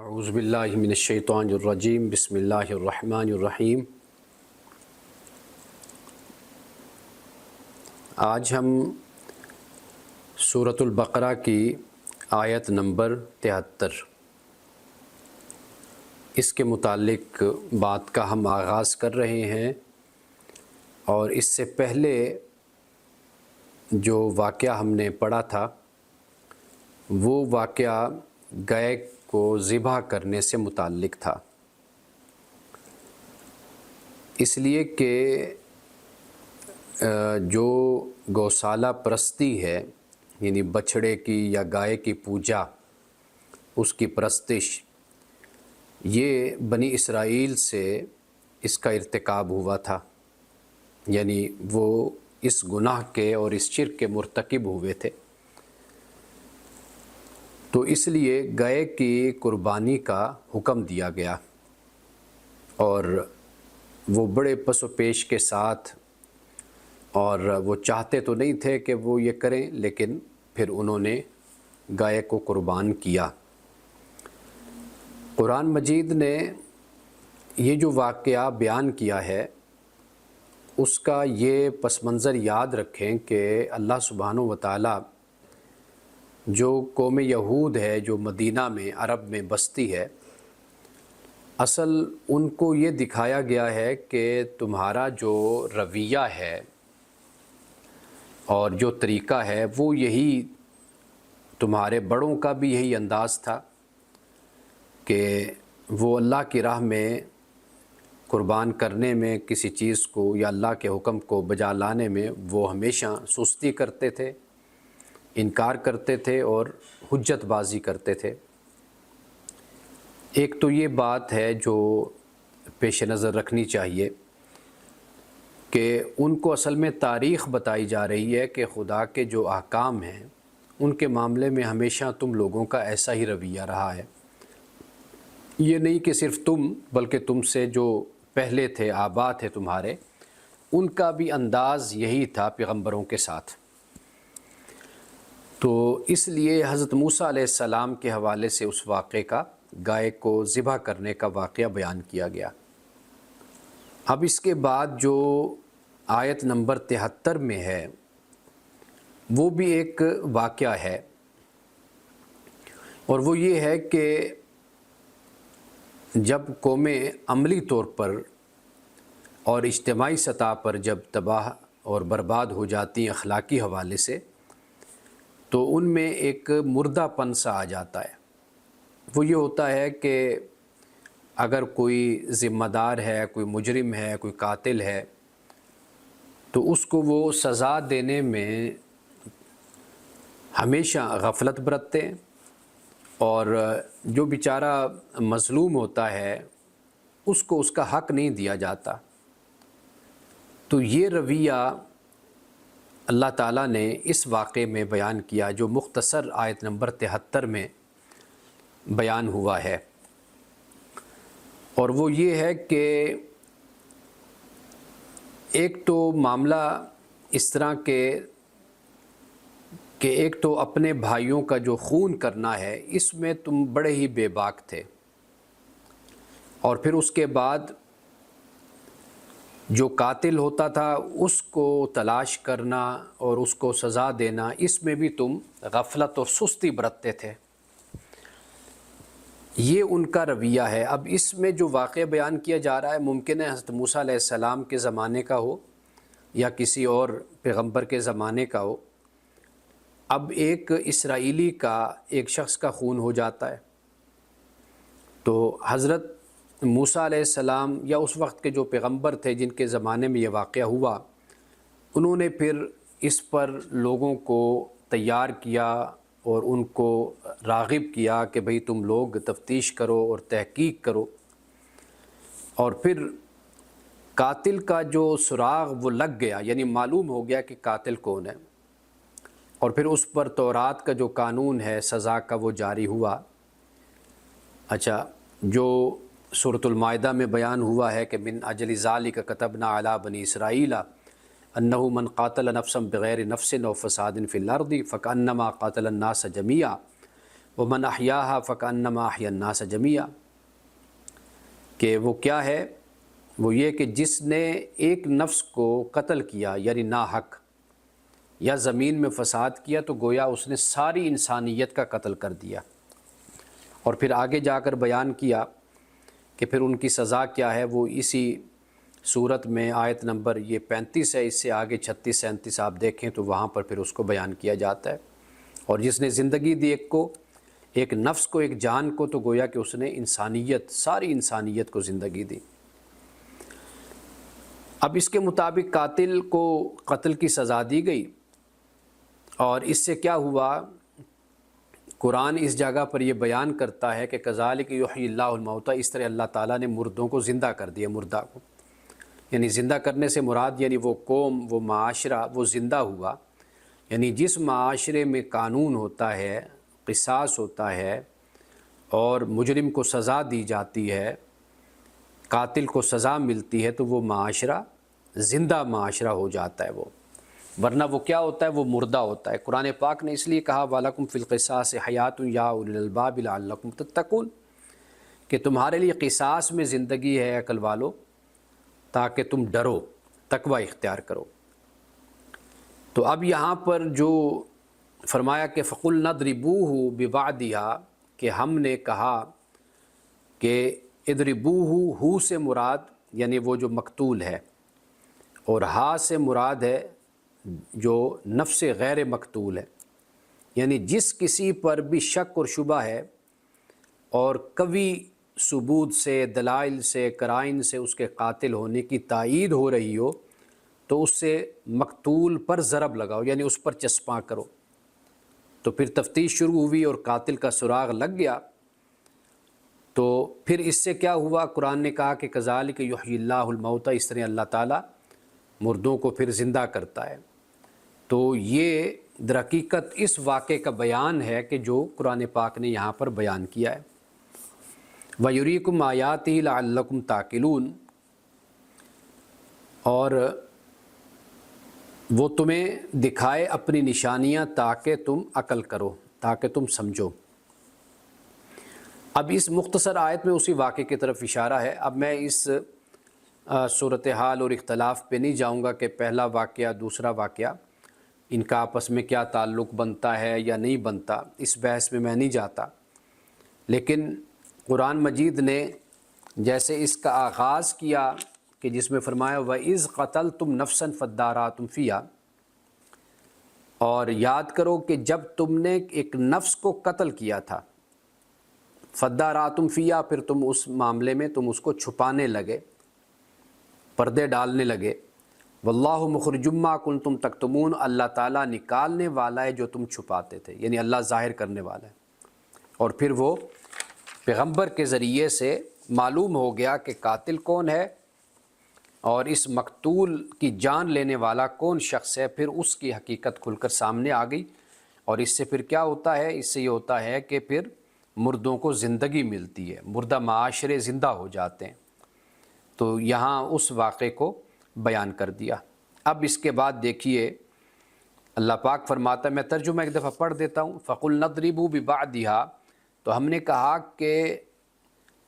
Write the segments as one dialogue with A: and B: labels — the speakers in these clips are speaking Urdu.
A: اعوذ باللہ من الشیطان الرجیم بسم اللہ الرحمن الرحیم۔ آج ہم سورۃ البقرہ کی آیت نمبر 73 اس کے متعلق بات کا ہم آغاز کر رہے ہیں، اور اس سے پہلے جو واقعہ ہم نے پڑھا تھا وہ واقعہ گائے کو ذبح کرنے سے متعلق تھا، اس لیے کہ جو گوشالہ پرستی ہے، یعنی بچھڑے کی یا گائے کی پوجا، اس کی پرستش، یہ بنی اسرائیل سے اس کا ارتکاب ہوا تھا، یعنی وہ اس گناہ کے اور اس شرک کے مرتکب ہوئے تھے۔ تو اس لیے گائے کی قربانی کا حکم دیا گیا، اور وہ بڑے پس و پیش کے ساتھ، اور وہ چاہتے تو نہیں تھے کہ وہ یہ کریں، لیکن پھر انہوں نے گائے کو قربان کیا۔ قرآن مجید نے یہ جو واقعہ بیان کیا ہے اس کا یہ پس منظر یاد رکھیں کہ اللہ سبحانہ و تعالی جو قوم یہود ہے، جو مدینہ میں عرب میں بستی ہے، اصل ان کو یہ دکھایا گیا ہے کہ تمہارا جو رویہ ہے اور جو طریقہ ہے وہ یہی، تمہارے بڑوں کا بھی یہی انداز تھا کہ وہ اللہ کی راہ میں قربان کرنے میں کسی چیز کو یا اللہ کے حکم کو بجا لانے میں وہ ہمیشہ سستی کرتے تھے، انکار کرتے تھے اور حجت بازی کرتے تھے۔ ایک تو یہ بات ہے جو پیش نظر رکھنی چاہیے کہ ان کو اصل میں تاریخ بتائی جا رہی ہے کہ خدا کے جو احکام ہیں ان کے معاملے میں ہمیشہ تم لوگوں کا ایسا ہی رویہ رہا ہے۔ یہ نہیں کہ صرف تم، بلکہ تم سے جو پہلے تھے، آبا تھے تمہارے، ان کا بھی انداز یہی تھا پیغمبروں کے ساتھ۔ تو اس لیے حضرت موسیٰ علیہ السلام کے حوالے سے اس واقعے کا، گائے کو ذبح کرنے کا واقعہ بیان کیا گیا۔ اب اس کے بعد جو آیت نمبر 73 میں ہے وہ بھی ایک واقعہ ہے، اور وہ یہ ہے کہ جب قومیں عملی طور پر اور اجتماعی سطح پر جب تباہ اور برباد ہو جاتی ہیں اخلاقی حوالے سے، تو ان میں ایک مردہ پن سا آ جاتا ہے۔ وہ یہ ہوتا ہے کہ اگر کوئی ذمہ دار ہے، کوئی مجرم ہے، کوئی قاتل ہے، تو اس کو وہ سزا دینے میں ہمیشہ غفلت برتتے ہیں، اور جو بیچارہ مظلوم ہوتا ہے اس کو اس کا حق نہیں دیا جاتا۔ تو یہ رویہ اللہ تعالیٰ نے اس واقعے میں بیان کیا جو مختصر آیت نمبر 73 میں بیان ہوا ہے، اور وہ یہ ہے کہ ایک تو معاملہ اس طرح کہ ایک تو اپنے بھائیوں کا جو خون کرنا ہے، اس میں تم بڑے ہی بے باک تھے، اور پھر اس کے بعد جو قاتل ہوتا تھا اس کو تلاش کرنا اور اس کو سزا دینا، اس میں بھی تم غفلت اور سستی برتتے تھے۔ یہ ان کا رویہ ہے۔ اب اس میں جو واقعہ بیان کیا جا رہا ہے ممکن ہے حضرت موسیٰ علیہ السلام کے زمانے کا ہو یا کسی اور پیغمبر کے زمانے کا ہو۔ اب ایک اسرائیلی کا، ایک شخص کا خون ہو جاتا ہے، تو حضرت موسیٰ علیہ السلام یا اس وقت کے جو پیغمبر تھے جن کے زمانے میں یہ واقعہ ہوا، انہوں نے پھر اس پر لوگوں کو تیار کیا اور ان کو راغب کیا کہ بھئی تم لوگ تفتیش کرو اور تحقیق کرو، اور پھر قاتل کا جو سراغ وہ لگ گیا، یعنی معلوم ہو گیا کہ قاتل کون ہے، اور پھر اس پر تورات کا جو قانون ہے سزا کا وہ جاری ہوا۔ اچھا، جو سورۃ المائدہ میں بیان ہوا ہے کہ من اجل ذالک کتبنا علی بنی اسرائیل انہ من قاتل نفسا بغیر نفس او فساد فی الارض فکأنما قاتل الناس جمیعا ومن احیاها فکأنما احیا الناس جمیعا، کہ وہ کیا ہے، وہ یہ کہ جس نے ایک نفس کو قتل کیا یعنی ناحق، یا زمین میں فساد کیا، تو گویا اس نے ساری انسانیت کا قتل کر دیا۔ اور پھر آگے جا کر بیان کیا کہ پھر ان کی سزا کیا ہے، وہ اسی صورت میں آیت نمبر یہ 35 ہے، اس سے آگے 36 37 آپ دیکھیں تو وہاں پر پھر اس کو بیان کیا جاتا ہے۔ اور جس نے زندگی دی ایک نفس کو، ایک جان کو، تو گویا کہ اس نے انسانیت، ساری انسانیت کو زندگی دی۔ اب اس کے مطابق قاتل کو قتل کی سزا دی گئی، اور اس سے کیا ہوا، قرآن اس جگہ پر یہ بیان کرتا ہے کہ کذالک یحیی اللہ الموتیٰ، اس طرح اللہ تعالیٰ نے مردوں کو زندہ کر دیا، مردہ کو، یعنی زندہ کرنے سے مراد یعنی وہ قوم، وہ معاشرہ وہ زندہ ہوا، یعنی جس معاشرے میں قانون ہوتا ہے، قصاص ہوتا ہے، اور مجرم کو سزا دی جاتی ہے، قاتل کو سزا ملتی ہے، تو وہ معاشرہ زندہ معاشرہ ہو جاتا ہے وہ، ورنہ وہ کیا ہوتا ہے، وہ مردہ ہوتا ہے۔ قرآن پاک نے اس لیے کہا وَلَكُمْ فِي الْقِصَاصِ حَيَاةٌ يَا أُولِي الْأَلْبَابِ لَعَلَّكُمْ تَتَّقُونَ، کہ تمہارے لیے قصاص میں زندگی ہے عقل والو، تاکہ تم ڈرو، تقوی اختیار کرو۔ تو اب یہاں پر جو فرمایا کہ فَقُلْنَا اضْرِبُوهُ بِبَعْضِهَا، کہ ہم نے کہا کہ اضربوہ، ہو سے مراد یعنی وہ جو مقتول ہے، اور ہا سے مراد ہے جو نفس غیر مقتول ہے، یعنی جس کسی پر بھی شک اور شبہ ہے اور قوی ثبوت سے، دلائل سے، قرائن سے اس کے قاتل ہونے کی تائید ہو رہی ہو، تو اس سے مقتول پر ضرب لگاؤ، یعنی اس پر چسپاں کرو۔ تو پھر تفتیش شروع ہوئی اور قاتل کا سراغ لگ گیا، تو پھر اس سے کیا ہوا، قرآن نے کہا کہ کذالک یحیی اللہ الموتیٰ، اس طرح اللہ تعالیٰ مردوں کو پھر زندہ کرتا ہے۔ تو یہ در حقیقت اس واقعے کا بیان ہے کہ جو قرآن پاک نے یہاں پر بیان کیا ہے۔ وَيُرِيكُمْ آيَاتِهِ لَعَلَّكُمْ تَعْقِلُونَ، اور وہ تمہیں دکھائے اپنی نشانیاں تاکہ تم عقل کرو، تاکہ تم سمجھو۔ اب اس مختصر آیت میں اسی واقعے کی طرف اشارہ ہے۔ اب میں اس صورتحال اور اختلاف پہ نہیں جاؤں گا کہ پہلا واقعہ دوسرا واقعہ ان کا آپس میں کیا تعلق بنتا ہے یا نہیں بنتا، اس بحث میں نہیں جاتا، لیکن قرآن مجید نے جیسے اس کا آغاز کیا کہ جس میں فرمایا وَإِذْ قَتَلْتُمْ نَفْسًا فَادَّارَأْتُمْ فِيهَا، اور یاد کرو کہ جب تم نے ایک نفس کو قتل کیا تھا، فَادَّارَأْتُمْ فِيهَا، پھر تم اس معاملے میں تم اس کو چھپانے لگے، پردے ڈالنے لگے۔ واللہ مخرج ما کنتم تکتمون، اللہ تعالیٰ نکالنے والا ہے جو تم چھپاتے تھے، یعنی اللہ ظاہر کرنے والا ہے۔ اور پھر وہ پیغمبر کے ذریعے سے معلوم ہو گیا کہ قاتل کون ہے اور اس مقتول کی جان لینے والا کون شخص ہے، پھر اس کی حقیقت کھل کر سامنے آ گئی۔ اور اس سے پھر کیا ہوتا ہے، اس سے یہ ہوتا ہے کہ پھر مردوں کو زندگی ملتی ہے، مردہ معاشرے زندہ ہو جاتے ہیں۔ تو یہاں اس واقعے کو بیان کر دیا۔ اب اس کے بعد دیکھیے اللہ پاک فرماتا ہے، میں ترجمہ ایک دفعہ پڑھ دیتا ہوں، فَقُلْنَا اضْرِبُوا بِبَعْضِهَا، تو ہم نے کہا کہ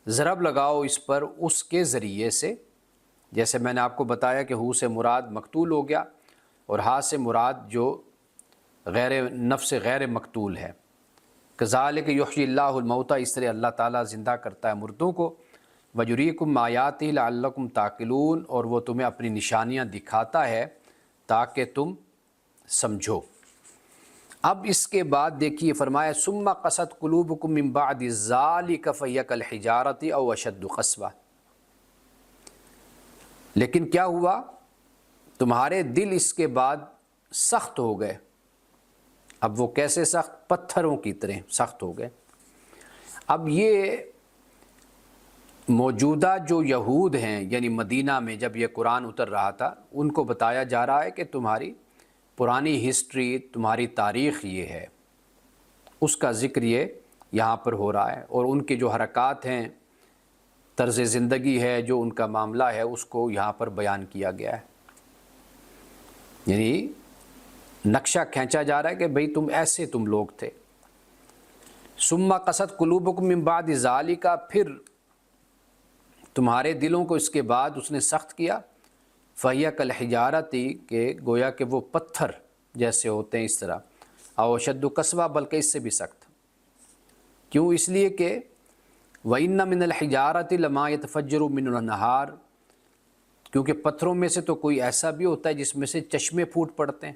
A: ضرب لگاؤ اس پر اس کے ذریعے سے، جیسے میں نے آپ کو بتایا کہ ہو سے مراد مقتول ہو گیا، اور ہا سے مراد جو نفس غیر مقتول ہے۔ کذالک یحیی اللہ الموتیٰ، اس طرح اللہ تعالیٰ زندہ کرتا ہے مردوں کو۔ وَیُرِیکُمْ آیاتہ لعلکم تعقلون، اور وہ تمہیں اپنی نشانیاں دکھاتا ہے تاکہ تم سمجھو۔ اب اس کے بعد دیکھیے فرمایا ثم قست قلوبکم من بعد ذلک فہی کالحجارۃ او اشد قسوہ، لیکن کیا ہوا، تمہارے دل اس کے بعد سخت ہو گئے۔ اب وہ کیسے سخت؟ پتھروں کی طرح سخت ہو گئے۔ اب یہ موجودہ جو یہود ہیں، یعنی مدینہ میں جب یہ قرآن اتر رہا تھا، ان کو بتایا جا رہا ہے کہ تمہاری پرانی ہسٹری، تمہاری تاریخ یہ ہے، اس کا ذکر یہ یہاں پر ہو رہا ہے، اور ان کے جو حرکات ہیں، طرز زندگی ہے، جو ان کا معاملہ ہے، اس کو یہاں پر بیان کیا گیا ہے۔ یعنی نقشہ کھینچا جا رہا ہے کہ بھئی تم ایسے تم لوگ تھے۔ ثم قست قلوبکم من بعد ذالک، پھر تمہارے دلوں کو اس کے بعد اس نے سخت کیا، فہی کالحجارۃ، کہ گویا کہ وہ پتھر جیسے ہوتے ہیں اس طرح، او اشد قسوہ، بلکہ اس سے بھی سخت۔ کیوں؟ اس لیے کہ وَإِنَّ مِنَ الْحِجَارَةِ لَمَا يَتَفَجَّرُ مِنْهُ الْأَنْهَارُ، کیونکہ پتھروں میں سے تو کوئی ایسا بھی ہوتا ہے جس میں سے چشمے پھوٹ پڑتے ہیں۔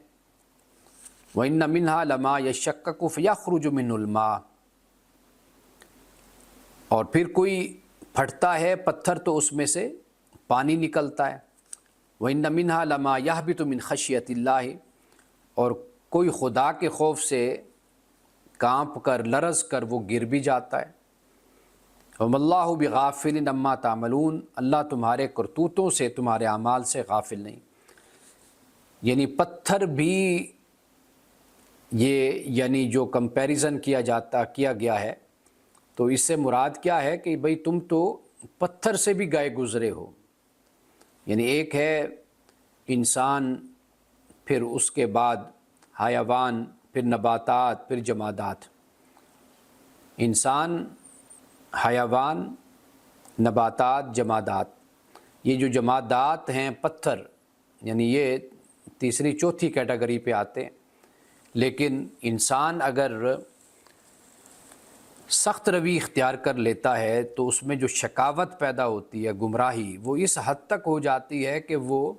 A: وَإِنَّ مِنْهَا لَمَا يَشَّقَّقُ فَيَخْرُجُ مِنْهُ الْمَاءُ، اور پھر کوئی پھٹتا ہے پتھر تو اس میں سے پانی نکلتا ہے۔ وَإِنَّ مِنْهَا لَمَا يَهْبِطُ مِنْ خَشْيَةِ اللَّهِ، اور کوئی خدا کے خوف سے کانپ کر لرز کر وہ گر بھی جاتا ہے۔ وَمَا اللَّهُ بِغَافِلٍ عَمَّا تَعْمَلُونَ، اللہ تمہارے کرتوتوں سے، تمہارے اعمال سے غافل نہیں۔ یعنی پتھر بھی یہ یعنی جو کمپیریزن کیا گیا ہے، تو اس سے مراد کیا ہے کہ بھئی تم تو پتھر سے بھی گئے گزرے ہو۔ یعنی ایک ہے انسان، پھر اس کے بعد حیوان، پھر نباتات، پھر جمادات۔ انسان، حیوان، نباتات، جمادات۔ یہ جو جمادات ہیں پتھر، یعنی یہ تیسری چوتھی کیٹیگری پہ آتے ہیں۔ لیکن انسان اگر سخت روی اختیار کر لیتا ہے تو اس میں جو شقاوت پیدا ہوتی ہے، گمراہی، وہ اس حد تک ہو جاتی ہے کہ وہ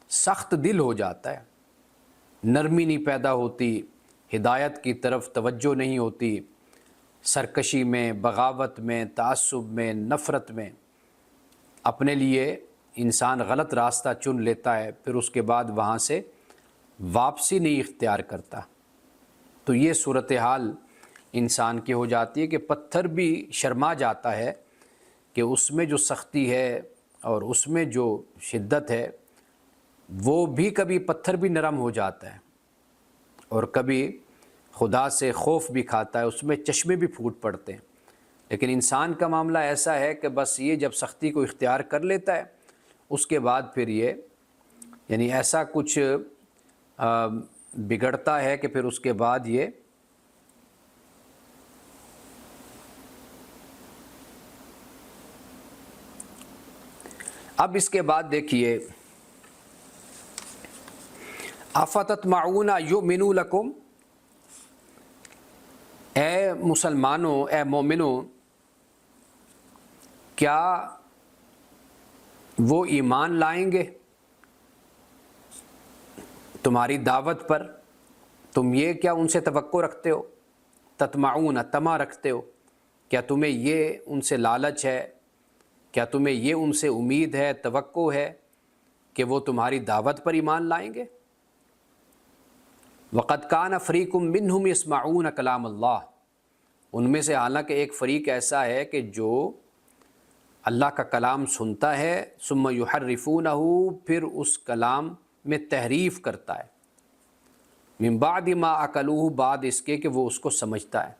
A: سخت دل ہو جاتا ہے، نرمی نہیں پیدا ہوتی، ہدایت کی طرف توجہ نہیں ہوتی، سرکشی میں، بغاوت میں، تعصب میں، نفرت میں اپنے لیے انسان غلط راستہ چن لیتا ہے، پھر اس کے بعد وہاں سے واپسی نہیں اختیار کرتا۔ تو یہ صورتحال انسان کی ہو جاتی ہے کہ پتھر بھی شرما جاتا ہے کہ اس میں جو سختی ہے اور اس میں جو شدت ہے، وہ بھی کبھی پتھر بھی نرم ہو جاتا ہے، اور کبھی خدا سے خوف بھی کھاتا ہے، اس میں چشمے بھی پھوٹ پڑتے ہیں۔ لیکن انسان کا معاملہ ایسا ہے کہ بس یہ جب سختی کو اختیار کر لیتا ہے، اس کے بعد پھر یہ یعنی ایسا کچھ بگڑتا ہے کہ پھر اس کے بعد یہ اب اس کے بعد دیکھیے، افتطمعون یؤمنوا لکم، اے مسلمانوں، اے مومنوں، کیا وہ ایمان لائیں گے تمہاری دعوت پر؟ تم یہ کیا ان سے توقع رکھتے ہو؟ تطمعون، طمع رکھتے ہو، کیا تمہیں یہ ان سے لالچ ہے، کیا تمہیں یہ ان سے امید ہے، توقع ہے کہ وہ تمہاری دعوت پر ایمان لائیں گے؟ وَقَدْ كَانَ فَرِيقٌ مِّنْهُمْ يَسْمَعُونَ كَلَامَ اللَّهِ، ان میں سے حالانکہ ایک فریق ایسا ہے کہ جو اللہ کا کلام سنتا ہے، ثُمَّ يُحَرِّفُونَهُ، پھر اس کلام میں تحریف کرتا ہے، مِن بَعْدِ مَا عَقَلُوهُ، بعد اس کے کہ وہ اس کو سمجھتا ہے،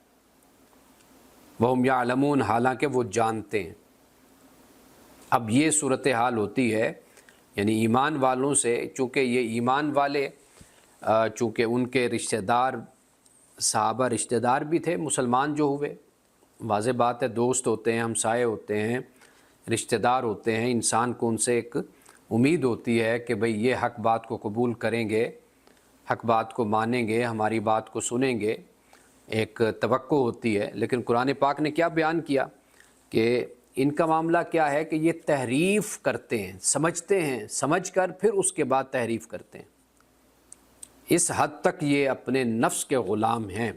A: وَهُمْ يَعْلَمُونَ، حالانکہ وہ جانتے ہیں۔ اب یہ صورتحال ہوتی ہے، یعنی ایمان والوں سے، چونکہ یہ ایمان والے چونکہ ان کے رشتہ دار، صحابہ رشتہ دار بھی تھے، مسلمان جو ہوئے، واضح بات ہے، دوست ہوتے ہیں، ہمسائے ہوتے ہیں، رشتہ دار ہوتے ہیں، انسان کو ان سے ایک امید ہوتی ہے کہ بھئی یہ حق بات کو قبول کریں گے، حق بات کو مانیں گے، ہماری بات کو سنیں گے، ایک توقع ہوتی ہے۔ لیکن قرآن پاک نے کیا بیان کیا کہ ان کا معاملہ کیا ہے کہ یہ تحریف کرتے ہیں، سمجھتے ہیں، سمجھ کر پھر اس کے بعد تحریف کرتے ہیں۔ اس حد تک یہ اپنے نفس کے غلام ہیں۔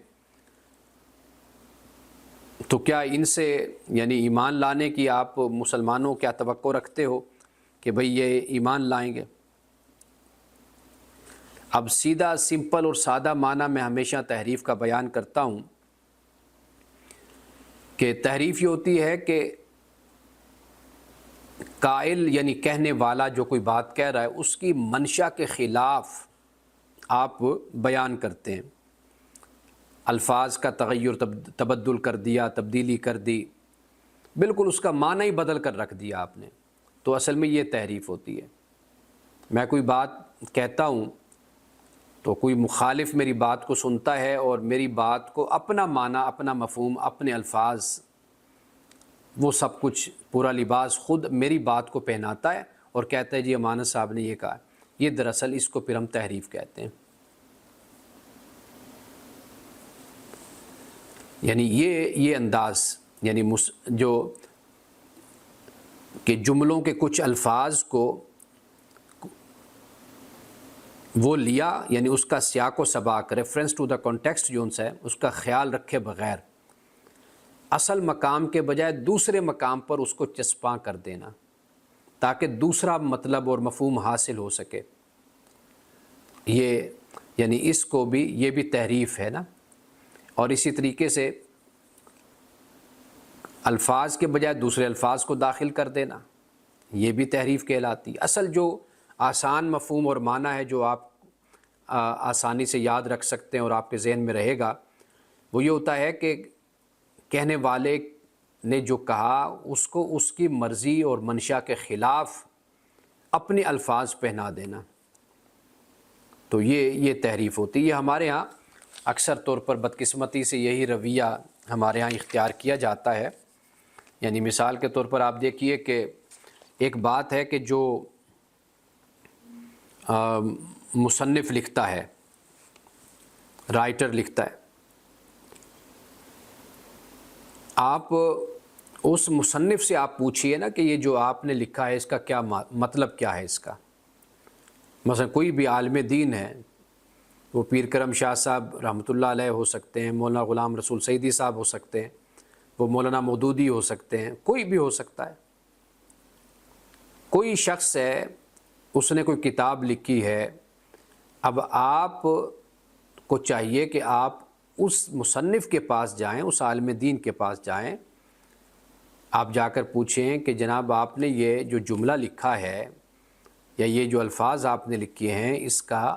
A: تو کیا ان سے یعنی ایمان لانے کی آپ مسلمانوں کیا توقع رکھتے ہو کہ بھئی یہ ایمان لائیں گے؟ اب سیدھا سمپل اور سادہ معنی میں ہمیشہ تحریف کا بیان کرتا ہوں کہ تحریف یہ ہوتی ہے کہ قائل یعنی کہنے والا جو کوئی بات کہہ رہا ہے اس کی منشا کے خلاف آپ بیان کرتے ہیں، الفاظ کا تغیر تبدل کر دیا، تبدیلی کر دی، بالکل اس کا معنی ہی بدل کر رکھ دیا آپ نے، تو اصل میں یہ تحریف ہوتی ہے۔ میں کوئی بات کہتا ہوں تو کوئی مخالف میری بات کو سنتا ہے اور میری بات کو اپنا معنی، اپنا مفہوم، اپنے الفاظ، وہ سب کچھ پورا لباس خود میری بات کو پہناتا ہے اور کہتا ہے جی امانت صاحب نے یہ کہا، یہ دراصل اس کو پھر ہم تحریف کہتے ہیں۔ یعنی یہ انداز، یعنی جو کہ جملوں کے کچھ الفاظ کو وہ لیا، یعنی اس کا سیاق و سباق، ریفرنس ٹو دا کانٹیکسٹ جو ان سے ہے، اس کا خیال رکھے بغیر اصل مقام کے بجائے دوسرے مقام پر اس کو چسپاں کر دینا تاکہ دوسرا مطلب اور مفہوم حاصل ہو سکے، یہ یعنی اس کو بھی، یہ بھی تحریف ہے نا۔ اور اسی طریقے سے الفاظ کے بجائے دوسرے الفاظ کو داخل کر دینا، یہ بھی تحریف کہلاتی۔ اصل جو آسان مفہوم اور معنی ہے جو آپ آسانی سے یاد رکھ سکتے ہیں اور آپ کے ذہن میں رہے گا، وہ یہ ہوتا ہے کہ کہنے والے نے جو کہا اس کو اس کی مرضی اور منشا کے خلاف اپنے الفاظ پہنا دینا، تو یہ تحریف ہوتی ہے۔ یہ ہمارے ہاں اکثر طور پر بدقسمتی سے یہی رویہ ہمارے ہاں اختیار کیا جاتا ہے۔ یعنی مثال کے طور پر آپ دیکھیے کہ ایک بات ہے کہ جو مصنف لکھتا ہے، رائٹر لکھتا ہے، آپ اس مصنف سے آپ پوچھئے نا کہ یہ جو آپ نے لکھا ہے اس کا کیا مطلب کیا ہے اس کا۔ مثلا کوئی بھی عالم دین ہے، وہ پیر کرم شاہ صاحب رحمۃ اللہ علیہ ہو سکتے ہیں، مولانا غلام رسول سعیدی صاحب ہو سکتے ہیں، وہ مولانا مودودی ہو سکتے ہیں، کوئی بھی ہو سکتا ہے۔ کوئی شخص ہے، اس نے کوئی کتاب لکھی ہے، اب آپ کو چاہیے کہ آپ اس مصنف کے پاس جائیں، اس عالم دین کے پاس جائیں، آپ جا کر پوچھیں کہ جناب آپ نے یہ جو جملہ لکھا ہے یا یہ جو الفاظ آپ نے لکھے ہیں، اس کا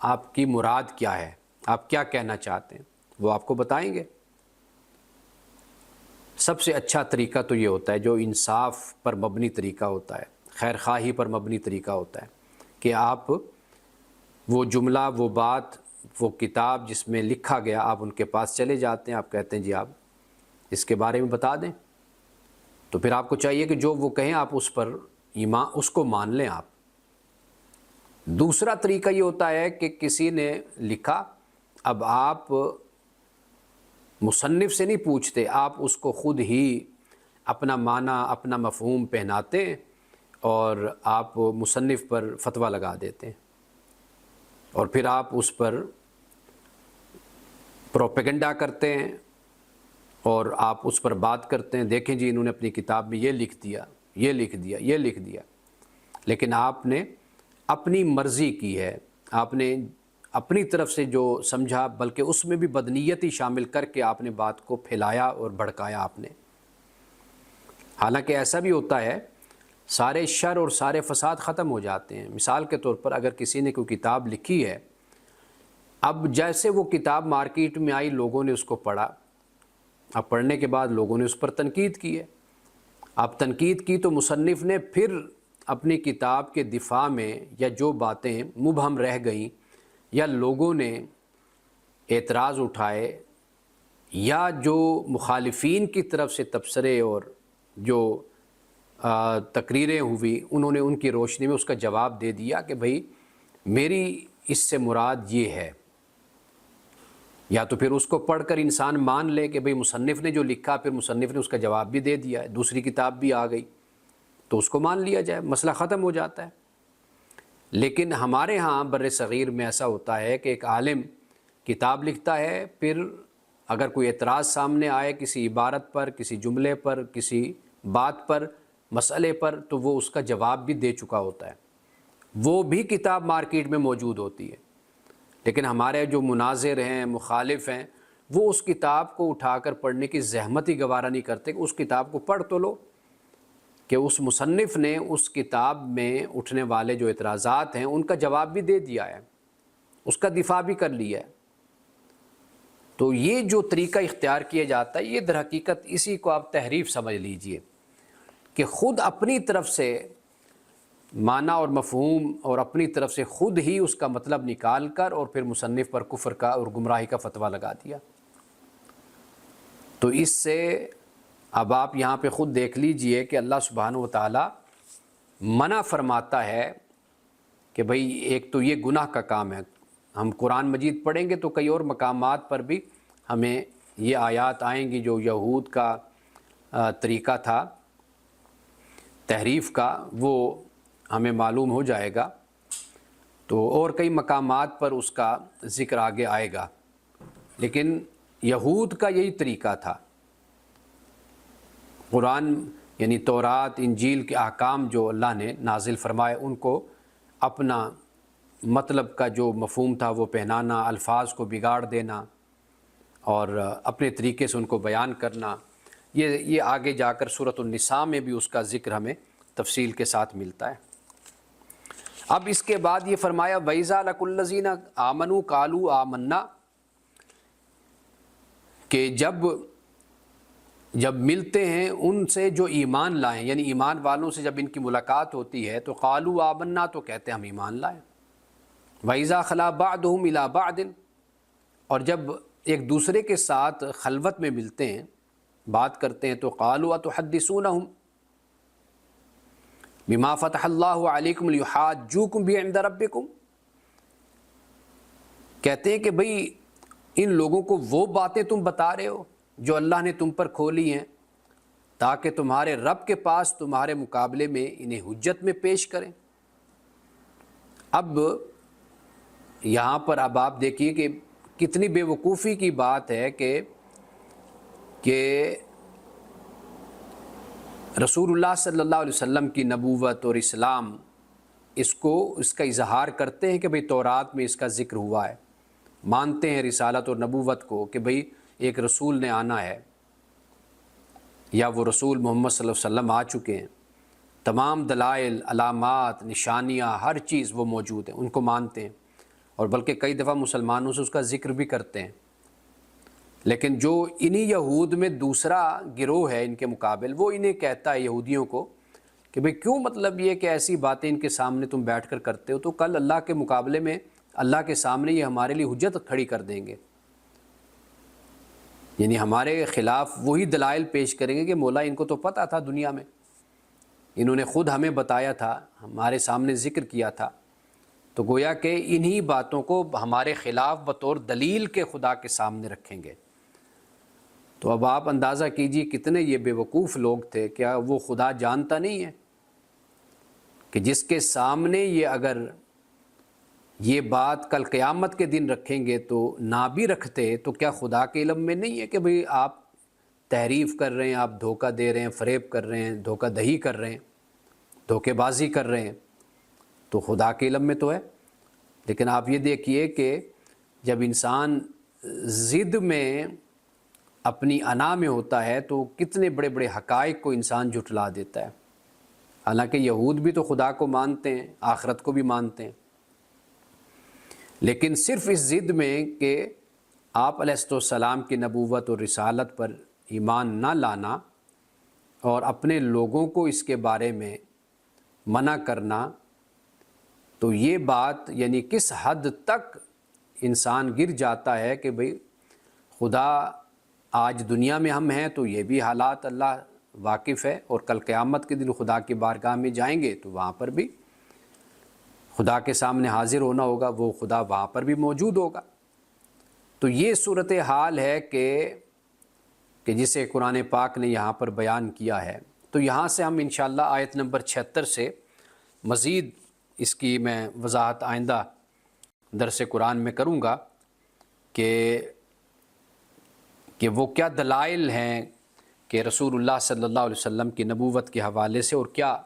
A: آپ کی مراد کیا ہے، آپ کیا کہنا چاہتے ہیں، وہ آپ کو بتائیں گے۔ سب سے اچھا طریقہ تو یہ ہوتا ہے جو انصاف پر مبنی طریقہ ہوتا ہے، خیر خواہی پر مبنی طریقہ ہوتا ہے، کہ آپ وہ جملہ، وہ بات، وہ کتاب جس میں لکھا گیا، آپ ان کے پاس چلے جاتے ہیں، آپ کہتے ہیں جی آپ اس کے بارے میں بتا دیں، تو پھر آپ کو چاہیے کہ جو وہ کہیں آپ اس پر ایمان، اس کو مان لیں آپ۔ دوسرا طریقہ یہ ہوتا ہے کہ کسی نے لکھا، اب آپ مصنف سے نہیں پوچھتے، آپ اس کو خود ہی اپنا معنی، اپنا مفہوم پہناتے اور آپ مصنف پر فتویٰ لگا دیتے ہیں، اور پھر آپ اس پر پروپیگنڈا کرتے ہیں اور آپ اس پر بات کرتے ہیں، دیکھیں جی انہوں نے اپنی کتاب میں یہ لکھ دیا، یہ لکھ دیا، یہ لکھ دیا، لیکن آپ نے اپنی مرضی کی ہے، آپ نے اپنی طرف سے جو سمجھا، بلکہ اس میں بھی بدنیتی شامل کر کے آپ نے بات کو پھیلایا اور بھڑکایا آپ نے۔ حالانکہ ایسا بھی ہوتا ہے، سارے شر اور سارے فساد ختم ہو جاتے ہیں۔ مثال کے طور پر اگر کسی نے کوئی کتاب لکھی ہے، اب جیسے وہ کتاب مارکیٹ میں آئی، لوگوں نے اس کو پڑھا، اب پڑھنے کے بعد لوگوں نے اس پر تنقید کی ہے، اب تنقید کی تو مصنف نے پھر اپنی کتاب کے دفاع میں، یا جو باتیں مبہم رہ گئیں یا لوگوں نے اعتراض اٹھائے یا جو مخالفین کی طرف سے تبصرے اور جو تقریریں ہوئی، انہوں نے ان کی روشنی میں اس کا جواب دے دیا کہ بھئی میری اس سے مراد یہ ہے، یا تو پھر اس کو پڑھ کر انسان مان لے کہ بھئی مصنف نے جو لکھا، پھر مصنف نے اس کا جواب بھی دے دیا ہے، دوسری کتاب بھی آ گئی تو اس کو مان لیا جائے، مسئلہ ختم ہو جاتا ہے۔ لیکن ہمارے ہاں بر صغیر میں ایسا ہوتا ہے کہ ایک عالم کتاب لکھتا ہے، پھر اگر کوئی اعتراض سامنے آئے کسی عبارت پر، کسی جملے پر، کسی بات پر، مسئلے پر، تو وہ اس کا جواب بھی دے چکا ہوتا ہے، وہ بھی کتاب مارکیٹ میں موجود ہوتی ہے۔ لیکن ہمارے جو مناظر ہیں، مخالف ہیں، وہ اس کتاب کو اٹھا کر پڑھنے کی زحمت ہی گوارہ نہیں کرتے کہ اس کتاب کو پڑھ تو لو، کہ اس مصنف نے اس کتاب میں اٹھنے والے جو اعتراضات ہیں ان کا جواب بھی دے دیا ہے، اس کا دفاع بھی کر لیا ہے۔ تو یہ جو طریقہ اختیار کیا جاتا ہے، یہ در حقیقت اسی کو آپ تحریف سمجھ لیجئے، کہ خود اپنی طرف سے معنی اور مفہوم اور اپنی طرف سے خود ہی اس کا مطلب نکال کر اور پھر مصنف پر کفر کا اور گمراہی کا فتویٰ لگا دیا۔ تو اس سے اب آپ یہاں پہ خود دیکھ لیجئے کہ اللہ سبحانہ و تعالی منع فرماتا ہے کہ بھئی ایک تو یہ گناہ کا کام ہے۔ ہم قرآن مجید پڑھیں گے تو کئی اور مقامات پر بھی ہمیں یہ آیات آئیں گی جو یہود کا طریقہ تھا تحریف کا، وہ ہمیں معلوم ہو جائے گا، تو اور کئی مقامات پر اس کا ذکر آگے آئے گا۔ لیکن یہود کا یہی طریقہ تھا، قرآن یعنی تورات انجیل کے احکام جو اللہ نے نازل فرمائے ان کو اپنا مطلب کا جو مفہوم تھا وہ پہنانا، الفاظ کو بگاڑ دینا اور اپنے طریقے سے ان کو بیان کرنا، یہ آگے جا کر سورۃ النساء میں بھی اس کا ذکر ہمیں تفصیل کے ساتھ ملتا ہے۔ اب اس کے بعد یہ فرمایا وَإِذَا لَقُوا الَّذِينَ آمَنُوا قَالُوا آمَنَّا، کہ جب ملتے ہیں ان سے جو ایمان لائیں، یعنی ایمان والوں سے جب ان کی ملاقات ہوتی ہے تو قَالُوا آمَنَّا تو کہتے ہیں ہم ایمان لائیں۔ وَإِذَا خَلَا بَعْضُهُمْ إِلَىٰ بَعْضٍ، اور جب ایک دوسرے کے ساتھ خلوت میں ملتے ہیں بات کرتے ہیں تو قَالُوا أَتُحَدِّثُونَهُمْ بِمَا فَتَحَ اللَّهُ عَلَيْكُمْ لِيُحَاجُّوكُمْ بِهِ عِندَ رَبِّكُمْ، کہتے ہیں کہ بھئی ان لوگوں کو وہ باتیں تم بتا رہے ہو جو اللہ نے تم پر کھولی ہیں تاکہ تمہارے رب کے پاس تمہارے مقابلے میں انہیں حجت میں پیش کریں۔ اب یہاں پر اب آپ دیکھیے کہ کتنی بے وقوفی کی بات ہے کہ رسول اللہ صلی اللہ علیہ وسلم کی نبوت اور اسلام اس کا اظہار کرتے ہیں کہ بھئی تورات میں اس کا ذکر ہوا ہے، مانتے ہیں رسالت اور نبوت کو کہ بھئی ایک رسول نے آنا ہے یا وہ رسول محمد صلی اللہ علیہ وسلم آ چکے ہیں، تمام دلائل، علامات، نشانیاں، ہر چیز وہ موجود ہیں، ان کو مانتے ہیں اور بلکہ کئی دفعہ مسلمانوں سے اس کا ذکر بھی کرتے ہیں۔ لیکن جو انہی یہود میں دوسرا گروہ ہے ان کے مقابل، وہ انہیں کہتا ہے یہودیوں کو کہ بھئی کیوں مطلب یہ کہ ایسی باتیں ان کے سامنے تم بیٹھ کر کرتے ہو تو کل اللہ کے مقابلے میں اللہ کے سامنے یہ ہمارے لیے حجت کھڑی کر دیں گے، یعنی ہمارے خلاف وہی دلائل پیش کریں گے کہ مولا ان کو تو پتہ تھا، دنیا میں انہوں نے خود ہمیں بتایا تھا، ہمارے سامنے ذکر کیا تھا، تو گویا کہ انہی باتوں کو ہمارے خلاف بطور دلیل کے خدا کے سامنے رکھیں گے۔ تو اب آپ اندازہ کیجئے کتنے یہ بے وقوف لوگ تھے، کیا وہ خدا جانتا نہیں ہے کہ جس کے سامنے یہ اگر یہ بات کل قیامت کے دن رکھیں گے تو نہ بھی رکھتے تو کیا خدا کے علم میں نہیں ہے کہ بھئی آپ تحریف کر رہے ہیں، آپ دھوکہ دے رہے ہیں، فریب کر رہے ہیں، دھوکہ دہی کر رہے ہیں، دھوکے بازی کر رہے ہیں، تو خدا کے علم میں تو ہے۔ لیکن آپ یہ دیکھیے کہ جب انسان ضد میں اپنی انا میں ہوتا ہے تو کتنے بڑے بڑے حقائق کو انسان جھٹلا دیتا ہے، حالانکہ یہود بھی تو خدا کو مانتے ہیں، آخرت کو بھی مانتے ہیں، لیکن صرف اس ضد میں کہ آپ علیہ السلام کی نبوت اور رسالت پر ایمان نہ لانا اور اپنے لوگوں کو اس کے بارے میں منع کرنا، تو یہ بات یعنی کس حد تک انسان گر جاتا ہے کہ بھئی خدا آج دنیا میں ہم ہیں تو یہ بھی حالات اللہ واقف ہے، اور کل قیامت کے دن خدا کی بارگاہ میں جائیں گے تو وہاں پر بھی خدا کے سامنے حاضر ہونا ہوگا، وہ خدا وہاں پر بھی موجود ہوگا۔ تو یہ صورتحال ہے کہ جسے قرآن پاک نے یہاں پر بیان کیا ہے۔ تو یہاں سے ہم انشاءاللہ آیت نمبر 76 سے مزید اس کی میں وضاحت آئندہ درس قرآن میں کروں گا کہ وہ کیا دلائل ہیں کہ رسول اللہ صلی اللہ علیہ وسلم کی نبوت کے حوالے سے، اور کیا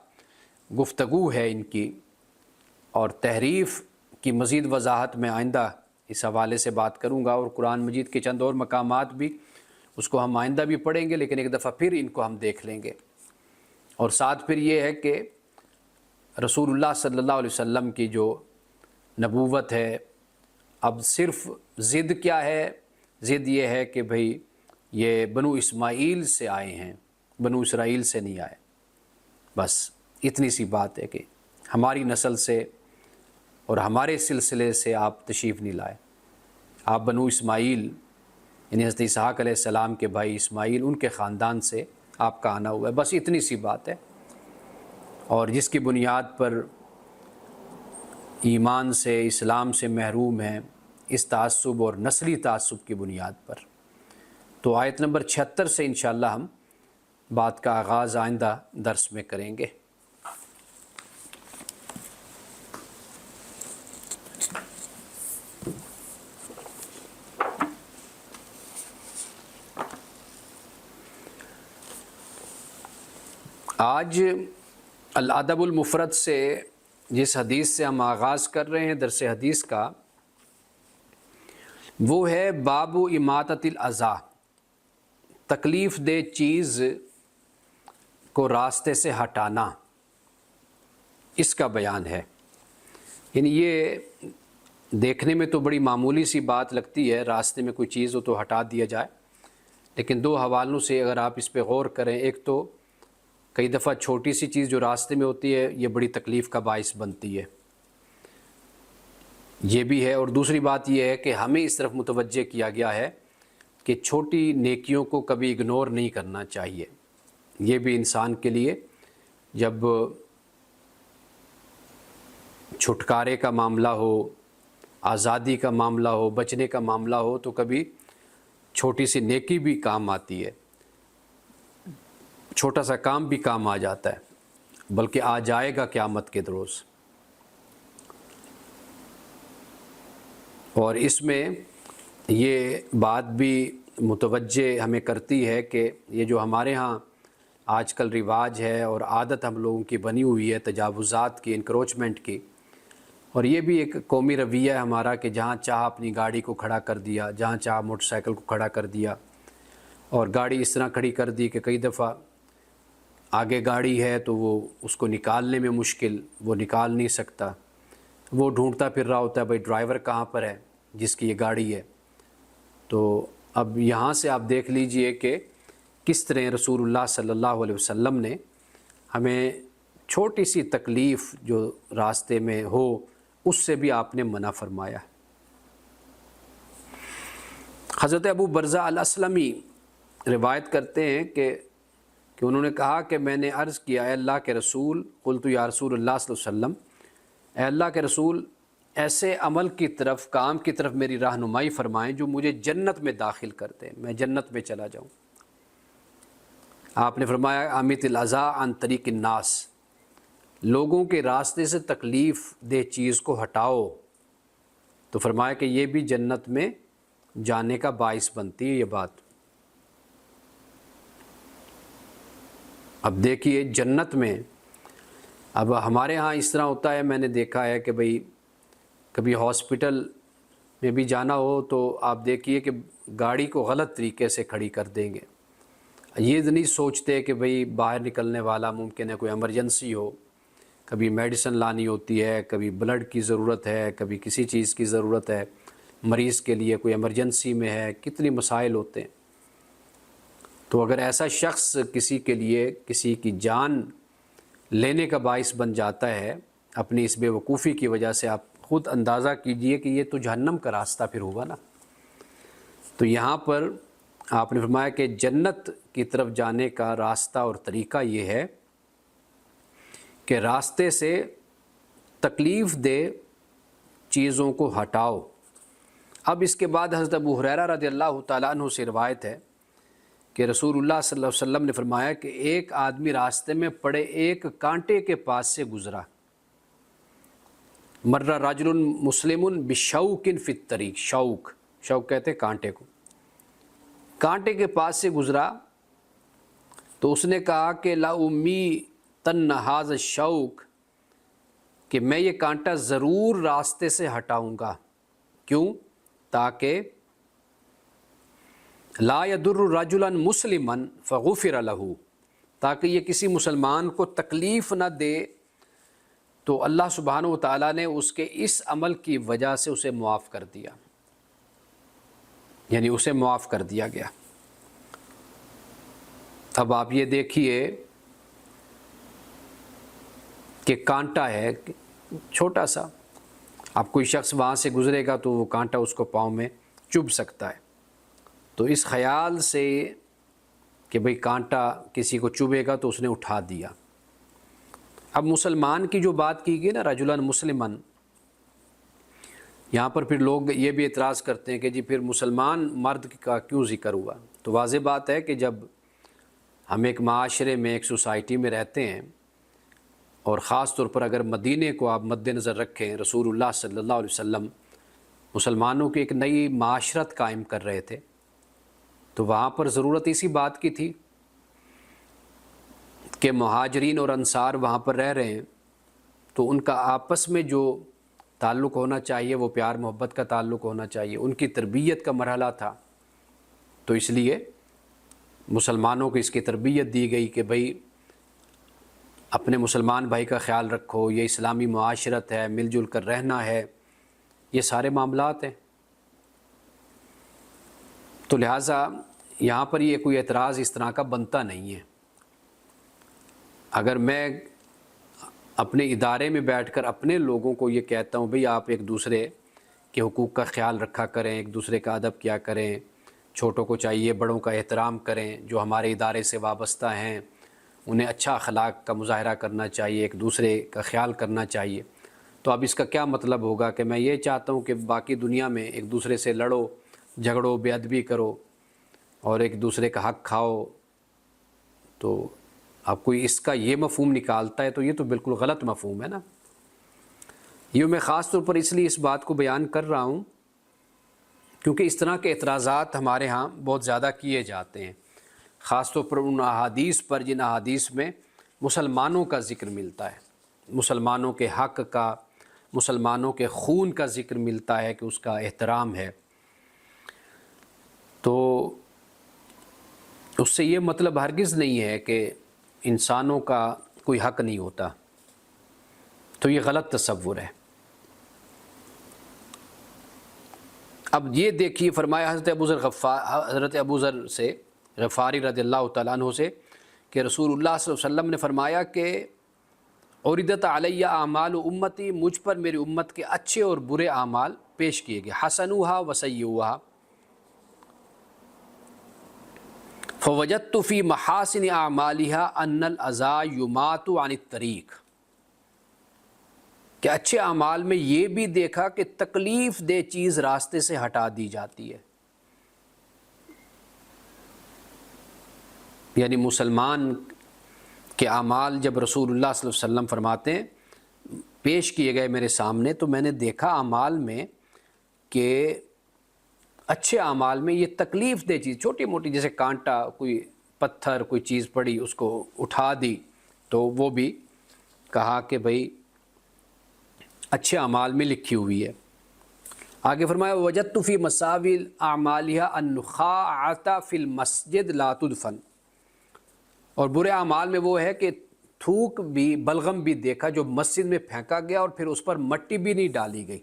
A: گفتگو ہے ان کی، اور تحریف کی مزید وضاحت میں آئندہ اس حوالے سے بات کروں گا، اور قرآن مجید کے چند اور مقامات بھی اس کو ہم آئندہ بھی پڑھیں گے، لیکن ایک دفعہ پھر ان کو ہم دیکھ لیں گے۔ اور ساتھ پھر یہ ہے کہ رسول اللہ صلی اللہ علیہ وسلم کی جو نبوت ہے، اب صرف ضد کیا ہے؟ ضد یہ ہے کہ بھئی یہ بنو اسماعیل سے آئے ہیں، بنو اسرائیل سے نہیں آئے، بس اتنی سی بات ہے کہ ہماری نسل سے اور ہمارے سلسلے سے آپ تشریف نہیں لائے. آپ بنو اسماعیل یعنی حضرت اسحاق علیہ السلام کے بھائی اسماعیل ان کے خاندان سے آپ کا آنا ہوا ہے. بس اتنی سی بات ہے. اور جس کی بنیاد پر ایمان سے اسلام سے محروم ہیں اس تعصب اور نسلی تعصب کی بنیاد پر. تو آیت نمبر 76 سے انشاءاللہ ہم بات کا آغاز آئندہ درس میں کریں گے. آج الادب المفرد سے جس حدیث سے ہم آغاز کر رہے ہیں درس حدیث کا، وہ ہے باب اماطۃ الاذی، تکلیف دہ چیز کو راستے سے ہٹانا، اس کا بیان ہے. یعنی یہ دیکھنے میں تو بڑی معمولی سی بات لگتی ہے، راستے میں کوئی چیز ہو تو ہٹا دیا جائے، لیکن دو حوالوں سے اگر آپ اس پہ غور کریں، ایک تو کئی دفعہ چھوٹی سی چیز جو راستے میں ہوتی ہے یہ بڑی تکلیف کا باعث بنتی ہے، یہ بھی ہے. اور دوسری بات یہ ہے کہ ہمیں اس طرف متوجہ کیا گیا ہے کہ چھوٹی نیکیوں کو کبھی اگنور نہیں کرنا چاہیے. یہ بھی انسان کے لیے جب چھٹکارے کا معاملہ ہو، آزادی کا معاملہ ہو، بچنے کا معاملہ ہو، تو کبھی چھوٹی سی نیکی بھی کام آتی ہے، چھوٹا سا کام بھی کام آ جاتا ہے، بلکہ آ جائے گا قیامت کے روز. اور اس میں یہ بات بھی متوجہ ہمیں کرتی ہے کہ یہ جو ہمارے ہاں آج کل رواج ہے اور عادت ہم لوگوں کی بنی ہوئی ہے تجاوزات کی، انکروچمنٹ کی، اور یہ بھی ایک قومی رویہ ہے ہمارا کہ جہاں چاہ اپنی گاڑی کو کھڑا کر دیا، جہاں چاہ موٹر سائیکل کو کھڑا کر دیا، اور گاڑی اس طرح کھڑی کر دی کہ کئی دفعہ آگے گاڑی ہے تو وہ اس کو نکالنے میں مشکل، وہ نکال نہیں سکتا، وہ ڈھونڈتا پھر رہا ہوتا ہے بھائی ڈرائیور کہاں پر ہے جس کی یہ گاڑی ہے. تو اب یہاں سے آپ دیکھ لیجئے کہ کس طرح رسول اللہ صلی اللہ علیہ وسلم نے ہمیں چھوٹی سی تکلیف جو راستے میں ہو اس سے بھی آپ نے منع فرمایا. حضرت ابو برزہ الاسلمی روایت کرتے ہیں کہ انہوں نے کہا کہ میں نے عرض کیا اے اللہ کے رسول، قلت یا رسول اللہ صلی اللہ علیہ وسلم، اے اللہ کے رسول ایسے عمل کی طرف، کام کی طرف میری رہنمائی فرمائیں جو مجھے جنت میں داخل کر دیں، میں جنت میں چلا جاؤں. آپ نے فرمایا امیت الاذی عن طریق الناس، لوگوں کے راستے سے تکلیف دہ چیز کو ہٹاؤ. تو فرمایا کہ یہ بھی جنت میں جانے کا باعث بنتی ہے یہ بات. اب دیکھیے جنت میں، اب ہمارے ہاں اس طرح ہوتا ہے، میں نے دیکھا ہے کہ بھئی کبھی ہاسپٹل میں بھی جانا ہو تو آپ دیکھیے کہ گاڑی کو غلط طریقے سے کھڑی کر دیں گے. یہ نہیں سوچتے کہ بھئی باہر نکلنے والا ممکن ہے کوئی ایمرجنسی ہو، کبھی میڈیسن لانی ہوتی ہے، کبھی بلڈ کی ضرورت ہے، کبھی کسی چیز کی ضرورت ہے، مریض کے لیے کوئی ایمرجنسی میں ہے، کتنی مسائل ہوتے ہیں. تو اگر ایسا شخص کسی کے لیے کسی کی جان لینے کا باعث بن جاتا ہے اپنی اس بے وقوفی کی وجہ سے، آپ خود اندازہ کیجئے کہ یہ تو جہنم کا راستہ پھر ہوگا نا. تو یہاں پر آپ نے فرمایا کہ جنت کی طرف جانے کا راستہ اور طریقہ یہ ہے کہ راستے سے تکلیف دہ چیزوں کو ہٹاؤ. اب اس کے بعد حضرت ابو ہریرہ رضی اللہ تعالیٰ عنہ سے روایت ہے کہ رسول اللہ صلی اللہ علیہ وسلم نے فرمایا کہ ایک آدمی راستے میں پڑے ایک کانٹے کے پاس سے گزرا. مر رجل مسلم بشوک فی الطریق، شوک کہتے ہیں کانٹے کو، کانٹے کے پاس سے گزرا تو اس نے کہا کہ لا امی تن ھذا الشوک، کہ میں یہ کانٹا ضرور راستے سے ہٹاؤں گا. کیوں؟ تاکہ لا یضر رجلا مسلما فغفر له، تاکہ یہ کسی مسلمان کو تکلیف نہ دے تو اللہ سبحانہ و تعالیٰ نے اس کے اس عمل کی وجہ سے اسے معاف کر دیا، یعنی اسے معاف کر دیا گیا. اب آپ یہ دیکھیے کہ کانٹا ہے چھوٹا سا، اب کوئی شخص وہاں سے گزرے گا تو وہ کانٹا اس کو پاؤں میں چبھ سکتا ہے، تو اس خیال سے کہ بھئی کانٹا کسی کو چبھے گا تو اس نے اٹھا دیا۔ اب مسلمان کی جو بات کی گئی نا، رجلاً مسلماً، یہاں پر پھر لوگ یہ بھی اعتراض کرتے ہیں کہ جی پھر مسلمان مرد کا کیوں ذکر ہوا؟ تو واضح بات ہے کہ جب ہم ایک معاشرے میں، ایک سوسائٹی میں رہتے ہیں، اور خاص طور پر اگر مدینے کو آپ مد نظر رکھیں، رسول اللہ صلی اللہ علیہ وسلم مسلمانوں کی ایک نئی معاشرت قائم کر رہے تھے، تو وہاں پر ضرورت اسی بات کی تھی کہ مہاجرین اور انصار وہاں پر رہ رہے ہیں، تو ان کا آپس میں جو تعلق ہونا چاہیے وہ پیار محبت کا تعلق ہونا چاہیے، ان کی تربیت کا مرحلہ تھا، تو اس لیے مسلمانوں کو اس کی تربیت دی گئی کہ بھئی اپنے مسلمان بھائی کا خیال رکھو، یہ اسلامی معاشرت ہے، مل جل کر رہنا ہے، یہ سارے معاملات ہیں۔ تو لہٰذا یہاں پر یہ کوئی اعتراض اس طرح کا بنتا نہیں ہے۔ اگر میں اپنے ادارے میں بیٹھ کر اپنے لوگوں کو یہ کہتا ہوں بھئی آپ ایک دوسرے کے حقوق کا خیال رکھا کریں، ایک دوسرے کا ادب کیا کریں، چھوٹوں کو چاہیے بڑوں کا احترام کریں، جو ہمارے ادارے سے وابستہ ہیں انہیں اچھا اخلاق کا مظاہرہ کرنا چاہیے، ایک دوسرے کا خیال کرنا چاہیے، تو اب اس کا کیا مطلب ہوگا کہ میں یہ چاہتا ہوں کہ باقی دنیا میں ایک دوسرے سے لڑو، جھگڑو، بے ادبی کرو اور ایک دوسرے کا حق کھاؤ؟ تو اب کوئی اس کا یہ مفہوم نکالتا ہے تو یہ تو بالکل غلط مفہوم ہے نا۔ یہ میں خاص طور پر اس لیے اس بات کو بیان کر رہا ہوں کیونکہ اس طرح کے اعتراضات ہمارے ہاں بہت زیادہ کیے جاتے ہیں، خاص طور پر ان احادیث پر جن احادیث میں مسلمانوں کا ذکر ملتا ہے، مسلمانوں کے حق کا، مسلمانوں کے خون کا ذکر ملتا ہے کہ اس کا احترام ہے۔ تو اس سے یہ مطلب ہرگز نہیں ہے کہ انسانوں کا کوئی حق نہیں ہوتا، تو یہ غلط تصور ہے۔ اب یہ دیکھیے فرمایا حضرت ابو ذر سے غفاری رضی اللہ تعالیٰ عنہ سے کہ رسول اللہ صلی اللہ علیہ وسلم نے فرمایا کہ عرضت علیہ اعمال امتی، مجھ پر میری امت کے اچھے اور برے اعمال پیش کیے گئے، حسنوہا وسیئوہا، فوجدت فی محاسن اعمالہا ان الاذی یماط عن الطریق، کہ اچھے اعمال میں یہ بھی دیکھا کہ تکلیف دہ چیز راستے سے ہٹا دی جاتی ہے۔ یعنی مسلمان کے اعمال جب رسول اللہ صلی اللہ علیہ وسلم فرماتے ہیں پیش کیے گئے میرے سامنے، تو میں نے دیکھا اعمال میں کہ اچھے اعمال میں یہ تکلیف دہ چیز چھوٹی موٹی، جیسے کانٹا، کوئی پتھر، کوئی چیز پڑی اس کو اٹھا دی، تو وہ بھی کہا کہ بھئی اچھے اعمال میں لکھی ہوئی ہے۔ آگے فرمایا وجدت فی مساوی اعمالہا النخاعۃ فی المسجد لا تدفن، اور برے اعمال میں وہ ہے کہ تھوک بھی، بلغم بھی دیکھا جو مسجد میں پھینکا گیا اور پھر اس پر مٹی بھی نہیں ڈالی گئی۔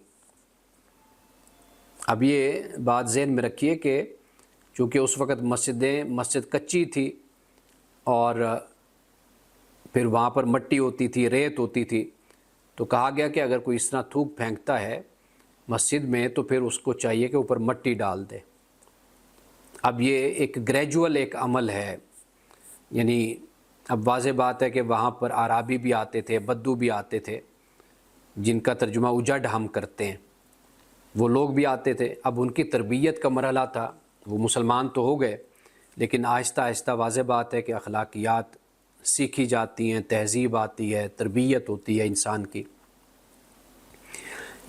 A: اب یہ بات ذہن میں رکھیے کہ چونکہ اس وقت مسجد کچی تھی اور پھر وہاں پر مٹی ہوتی تھی، ریت ہوتی تھی، تو کہا گیا کہ اگر کوئی اس طرح تھوک پھینکتا ہے مسجد میں تو پھر اس کو چاہیے کہ اوپر مٹی ڈال دے۔ اب یہ ایک گریجول ایک عمل ہے، یعنی اب واضح بات ہے کہ وہاں پر اعرابی بھی آتے تھے، بدو بھی آتے تھے، جن کا ترجمہ اجڑ ہم کرتے ہیں، وہ لوگ بھی آتے تھے۔ اب ان کی تربیت کا مرحلہ تھا، وہ مسلمان تو ہو گئے لیکن آہستہ آہستہ واضح بات ہے کہ اخلاقیات سیکھی جاتی ہیں، تہذیب آتی ہے، تربیت ہوتی ہے انسان کی۔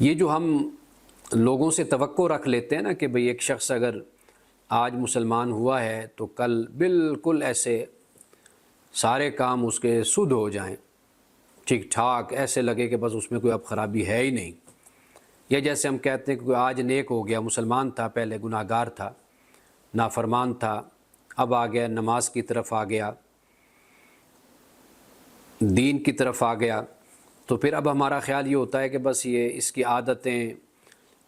A: یہ جو ہم لوگوں سے توقع رکھ لیتے ہیں نا کہ بھئی ایک شخص اگر آج مسلمان ہوا ہے تو کل بالکل ایسے سارے کام اس کے سدھ ہو جائیں، ٹھیک ٹھاک، ایسے لگے کہ بس اس میں کوئی اب خرابی ہے ہی نہیں، یا جیسے ہم کہتے ہیں کہ کوئی آج نیک ہو گیا، مسلمان تھا پہلے گناہ گار تھا، نافرمان تھا، اب آ گیا نماز کی طرف، آ گیا دین کی طرف آ گیا، تو پھر اب ہمارا خیال یہ ہوتا ہے کہ بس یہ اس کی عادتیں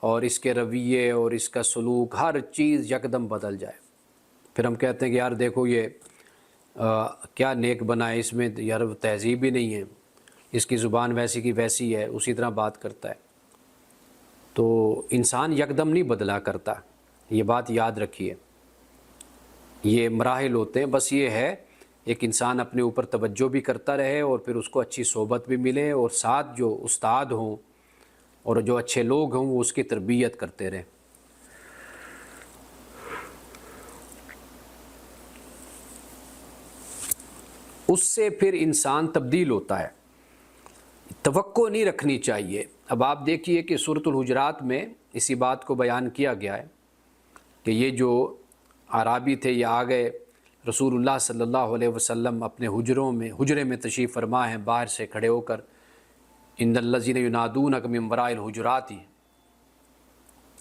A: اور اس کے رویے اور اس کا سلوک ہر چیز یکدم بدل جائے۔ پھر ہم کہتے ہیں کہ یار دیکھو یہ کیا نیک بنا ہے، اس میں یار تہذیب ہی نہیں ہے، اس کی زبان ویسی کی ویسی ہے، اسی طرح بات کرتا ہے۔ تو انسان یکدم نہیں بدلا کرتا، یہ بات یاد رکھیے، یہ مراحل ہوتے ہیں۔ بس یہ ہے ایک انسان اپنے اوپر توجہ بھی کرتا رہے اور پھر اس کو اچھی صحبت بھی ملے، اور ساتھ جو استاد ہوں اور جو اچھے لوگ ہوں وہ اس کی تربیت کرتے رہیں۔ اس سے پھر انسان تبدیل ہوتا ہے، توقع نہیں رکھنی چاہیے۔ اب آپ دیکھیے کہ سورۃ الحجرات میں اسی بات کو بیان کیا گیا ہے کہ یہ جو اعرابی تھے یہ آ گئے، رسول اللہ صلی اللہ علیہ وسلم اپنے حجرے میں تشریف فرما ہیں، باہر سے کھڑے ہو کر، ان الذین ینادونک من وراء الحجرات،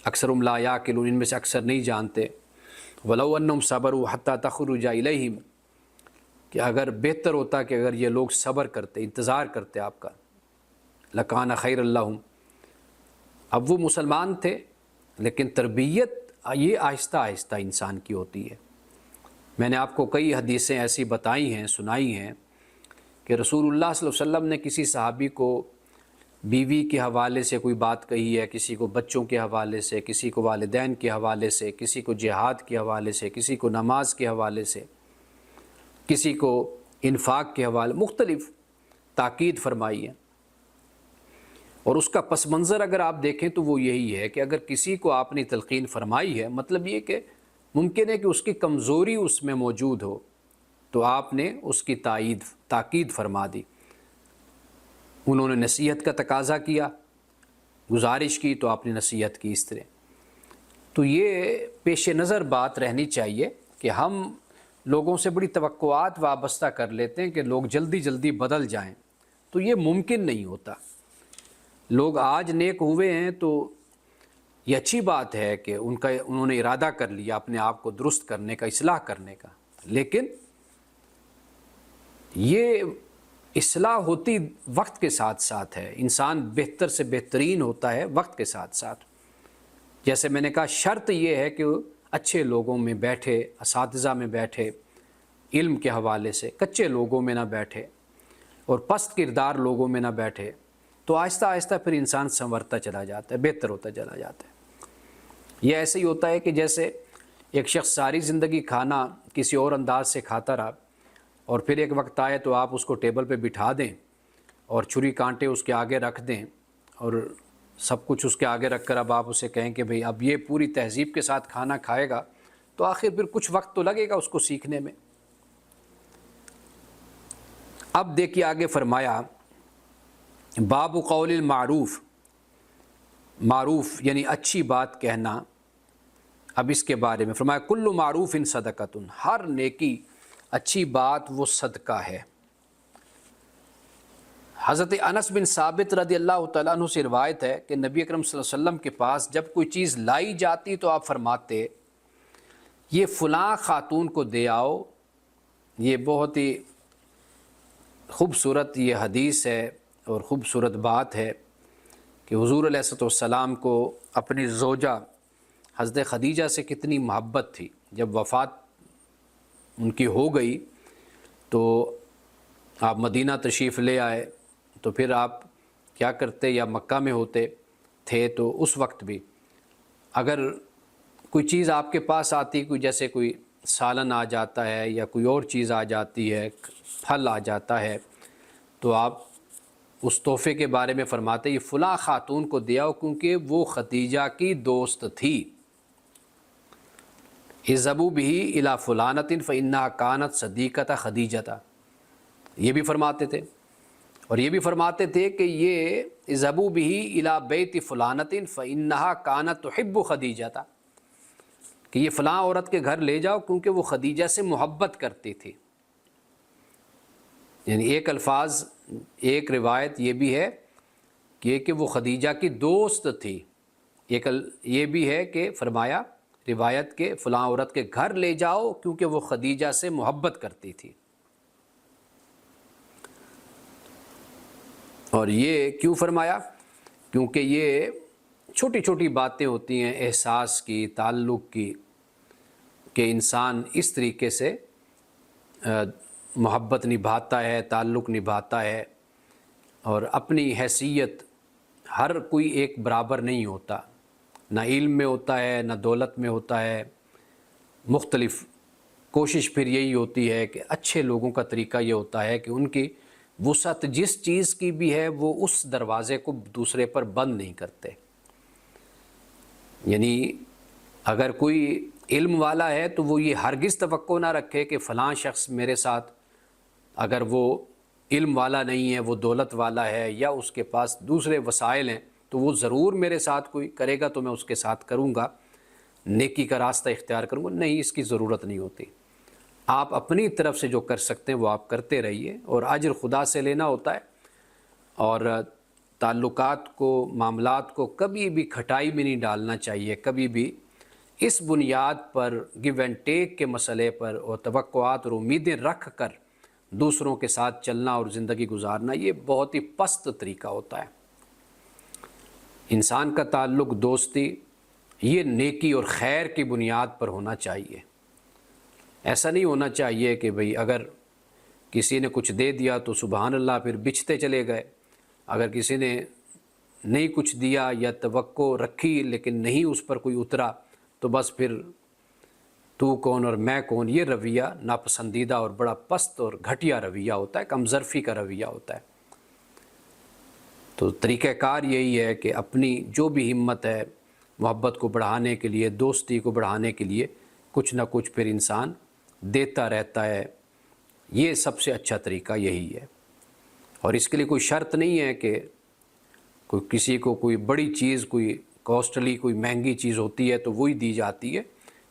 A: اکثرهم لا یعقلون، ان میں سے اکثر نہیں جانتے، ولو انہم صبروا حتی تخرج الیہم، کہ اگر بہتر ہوتا کہ اگر یہ لوگ صبر کرتے، انتظار کرتے آپ کا، لکان خیر لہم۔ اب وہ مسلمان تھے لیکن تربیت یہ آہستہ آہستہ انسان کی ہوتی ہے۔ میں نے آپ کو کئی حدیثیں ایسی بتائی ہیں، سنائی ہیں کہ رسول اللہ صلی اللہ علیہ وسلم نے کسی صحابی کو بیوی کے حوالے سے کوئی بات کہی ہے، کسی کو بچوں کے حوالے سے، کسی کو والدین کے حوالے سے، کسی کو جہاد کے حوالے سے، کسی کو نماز کے حوالے سے، کسی کو انفاق کے حوالے، مختلف تاکید فرمائی ہے۔ اور اس کا پس منظر اگر آپ دیکھیں تو وہ یہی ہے کہ اگر کسی کو آپ نے تلقین فرمائی ہے، مطلب یہ کہ ممکن ہے کہ اس کی کمزوری اس میں موجود ہو، تو آپ نے اس کی تاکید فرما دی۔ انہوں نے نصیحت کا تقاضا کیا، گزارش کی، تو آپ نے نصیحت کی اس طرح۔ تو یہ پیش نظر بات رہنی چاہیے کہ ہم لوگوں سے بڑی توقعات وابستہ کر لیتے ہیں کہ لوگ جلدی جلدی بدل جائیں، تو یہ ممکن نہیں ہوتا۔ لوگ آج نیک ہوئے ہیں تو یہ اچھی بات ہے کہ انہوں نے ارادہ کر لیا اپنے آپ کو درست کرنے کا، اصلاح کرنے کا، لیکن یہ اصلاح ہوتی وقت کے ساتھ ساتھ ہے۔ انسان بہتر سے بہترین ہوتا ہے وقت کے ساتھ ساتھ۔ جیسے میں نے کہا، شرط یہ ہے کہ اچھے لوگوں میں بیٹھے، اساتذہ میں بیٹھے، علم کے حوالے سے، کچے لوگوں میں نہ بیٹھے اور پست کردار لوگوں میں نہ بیٹھے، تو آہستہ آہستہ پھر انسان سنورتا چلا جاتا ہے، بہتر ہوتا چلا جاتا ہے۔ یہ ایسے ہی ہوتا ہے کہ جیسے ایک شخص ساری زندگی کھانا کسی اور انداز سے کھاتا رہا، اور پھر ایک وقت آئے تو آپ اس کو ٹیبل پہ بٹھا دیں اور چھری کانٹے اس کے آگے رکھ دیں اور سب کچھ اس کے آگے رکھ کر اب آپ اسے کہیں کہ بھئی اب یہ پوری تہذیب کے ساتھ کھانا کھائے گا، تو آخر پھر کچھ وقت تو لگے گا اس کو سیکھنے میں۔ اب دیکھیے آگے فرمایا، باب قول المعروف، معروف یعنی اچھی بات کہنا۔ اب اس کے بارے میں فرمایا، کل معروف صدقۃ، ہر نیکی، اچھی بات وہ صدقہ ہے۔ حضرت انس بن ثابت رضی اللہ تعالیٰ عنہ سے روایت ہے کہ نبی اکرم صلی اللہ علیہ وسلم کے پاس جب کوئی چیز لائی جاتی تو آپ فرماتے، یہ فلاں خاتون کو دے آؤ۔ یہ بہت ہی خوبصورت یہ حدیث ہے اور خوبصورت بات ہے کہ حضور علیہ الصلوۃ والسلام کو اپنی زوجہ حضرت خدیجہ سے کتنی محبت تھی۔ جب وفات ان کی ہو گئی تو آپ مدینہ تشریف لے آئے، تو پھر آپ کیا کرتے، یا مکہ میں ہوتے تھے تو اس وقت بھی اگر کوئی چیز آپ کے پاس آتی، کوئی جیسے کوئی سالن آ جاتا ہے یا کوئی اور چیز آ جاتی ہے، پھل آ جاتا ہے، تو آپ اس تحفے کے بارے میں فرماتے یہ فلاں خاتون کو دیا ہو کیونکہ وہ خدیجہ کی دوست تھی۔ اذهبوا به الى فلانة فانها كانت صديقة خدیجہ، یہ بھی فرماتے تھے۔ اور یہ بھی فرماتے تھے کہ یہ اذهبوا به الى بيت فلانة فانها كانت تحب خدیجہ، کہ یہ فلاں عورت کے گھر لے جاؤ کیونکہ وہ خدیجہ سے محبت کرتی تھی۔ یعنی ایک الفاظ، ایک روایت یہ بھی ہے کہ وہ خدیجہ کی دوست تھی، ایک یہ بھی ہے کہ فرمایا روایت کے فلاں عورت کے گھر لے جاؤ کیونکہ وہ خدیجہ سے محبت کرتی تھی۔ اور یہ کیوں فرمایا؟ کیونکہ یہ چھوٹی چھوٹی باتیں ہوتی ہیں احساس کی، تعلق کی، کہ انسان اس طریقے سے محبت نبھاتا ہے، تعلق نبھاتا ہے اور اپنی حیثیت، ہر کوئی ایک برابر نہیں ہوتا، نہ علم میں ہوتا ہے نہ دولت میں ہوتا ہے، مختلف۔ کوشش پھر یہی ہوتی ہے کہ اچھے لوگوں کا طریقہ یہ ہوتا ہے کہ ان کی وسعت جس چیز کی بھی ہے وہ اس دروازے کو دوسرے پر بند نہیں کرتے۔ یعنی اگر کوئی علم والا ہے تو وہ یہ ہرگز توقع نہ رکھے کہ فلاں شخص میرے ساتھ، اگر وہ علم والا نہیں ہے، وہ دولت والا ہے یا اس کے پاس دوسرے وسائل ہیں، تو وہ ضرور میرے ساتھ کوئی کرے گا تو میں اس کے ساتھ کروں گا، نیکی کا راستہ اختیار کروں گا۔ نہیں، اس کی ضرورت نہیں ہوتی۔ آپ اپنی طرف سے جو کر سکتے ہیں وہ آپ کرتے رہیے، اور اجر خدا سے لینا ہوتا ہے، اور تعلقات کو، معاملات کو کبھی بھی کھٹائی میں نہیں ڈالنا چاہیے، کبھی بھی اس بنیاد پر گیو اینڈ ٹیک کے مسئلے پر اور توقعات اور امیدیں رکھ کر دوسروں کے ساتھ چلنا اور زندگی گزارنا، یہ بہت ہی پست طریقہ ہوتا ہے۔ انسان کا تعلق، دوستی، یہ نیکی اور خیر کی بنیاد پر ہونا چاہیے۔ ایسا نہیں ہونا چاہیے کہ بھئی اگر کسی نے کچھ دے دیا تو سبحان اللہ پھر بچھتے چلے گئے، اگر کسی نے نہیں کچھ دیا یا توقع رکھی لیکن نہیں اس پر کوئی اترا تو بس پھر تو کون اور میں کون، یہ رویہ ناپسندیدہ اور بڑا پست اور گھٹیا رویہ ہوتا ہے، کم ظرفی کا رویہ ہوتا ہے۔ تو طریقہ کار یہی ہے کہ اپنی جو بھی ہمت ہے محبت کو بڑھانے کے لیے، دوستی کو بڑھانے کے لیے کچھ نہ کچھ پھر انسان دیتا رہتا ہے۔ یہ سب سے اچھا طریقہ یہی ہے، اور اس کے لیے کوئی شرط نہیں ہے کہ کوئی کسی کو کوئی بڑی چیز، کوئی کاسٹلی، کوئی مہنگی چیز ہوتی ہے تو وہی دی جاتی ہے،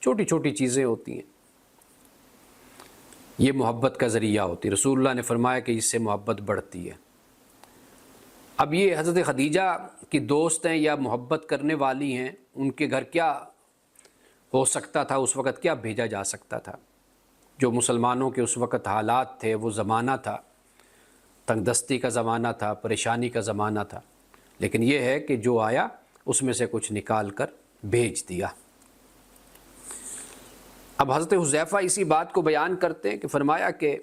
A: چھوٹی چھوٹی چیزیں ہوتی ہیں، یہ محبت کا ذریعہ ہوتی ہے۔ رسول اللہ نے فرمایا کہ اس سے محبت بڑھتی ہے۔ اب یہ حضرت خدیجہ کی دوست ہیں یا محبت کرنے والی ہیں، ان کے گھر کیا ہو سکتا تھا اس وقت، کیا بھیجا جا سکتا تھا؟ جو مسلمانوں کے اس وقت حالات تھے، وہ زمانہ تھا، تنگ دستی کا زمانہ تھا، پریشانی کا زمانہ تھا، لیکن یہ ہے کہ جو آیا اس میں سے کچھ نکال کر بھیج دیا۔ اب حضرت حذیفہ اسی بات کو بیان کرتے ہیں کہ فرمایا کہ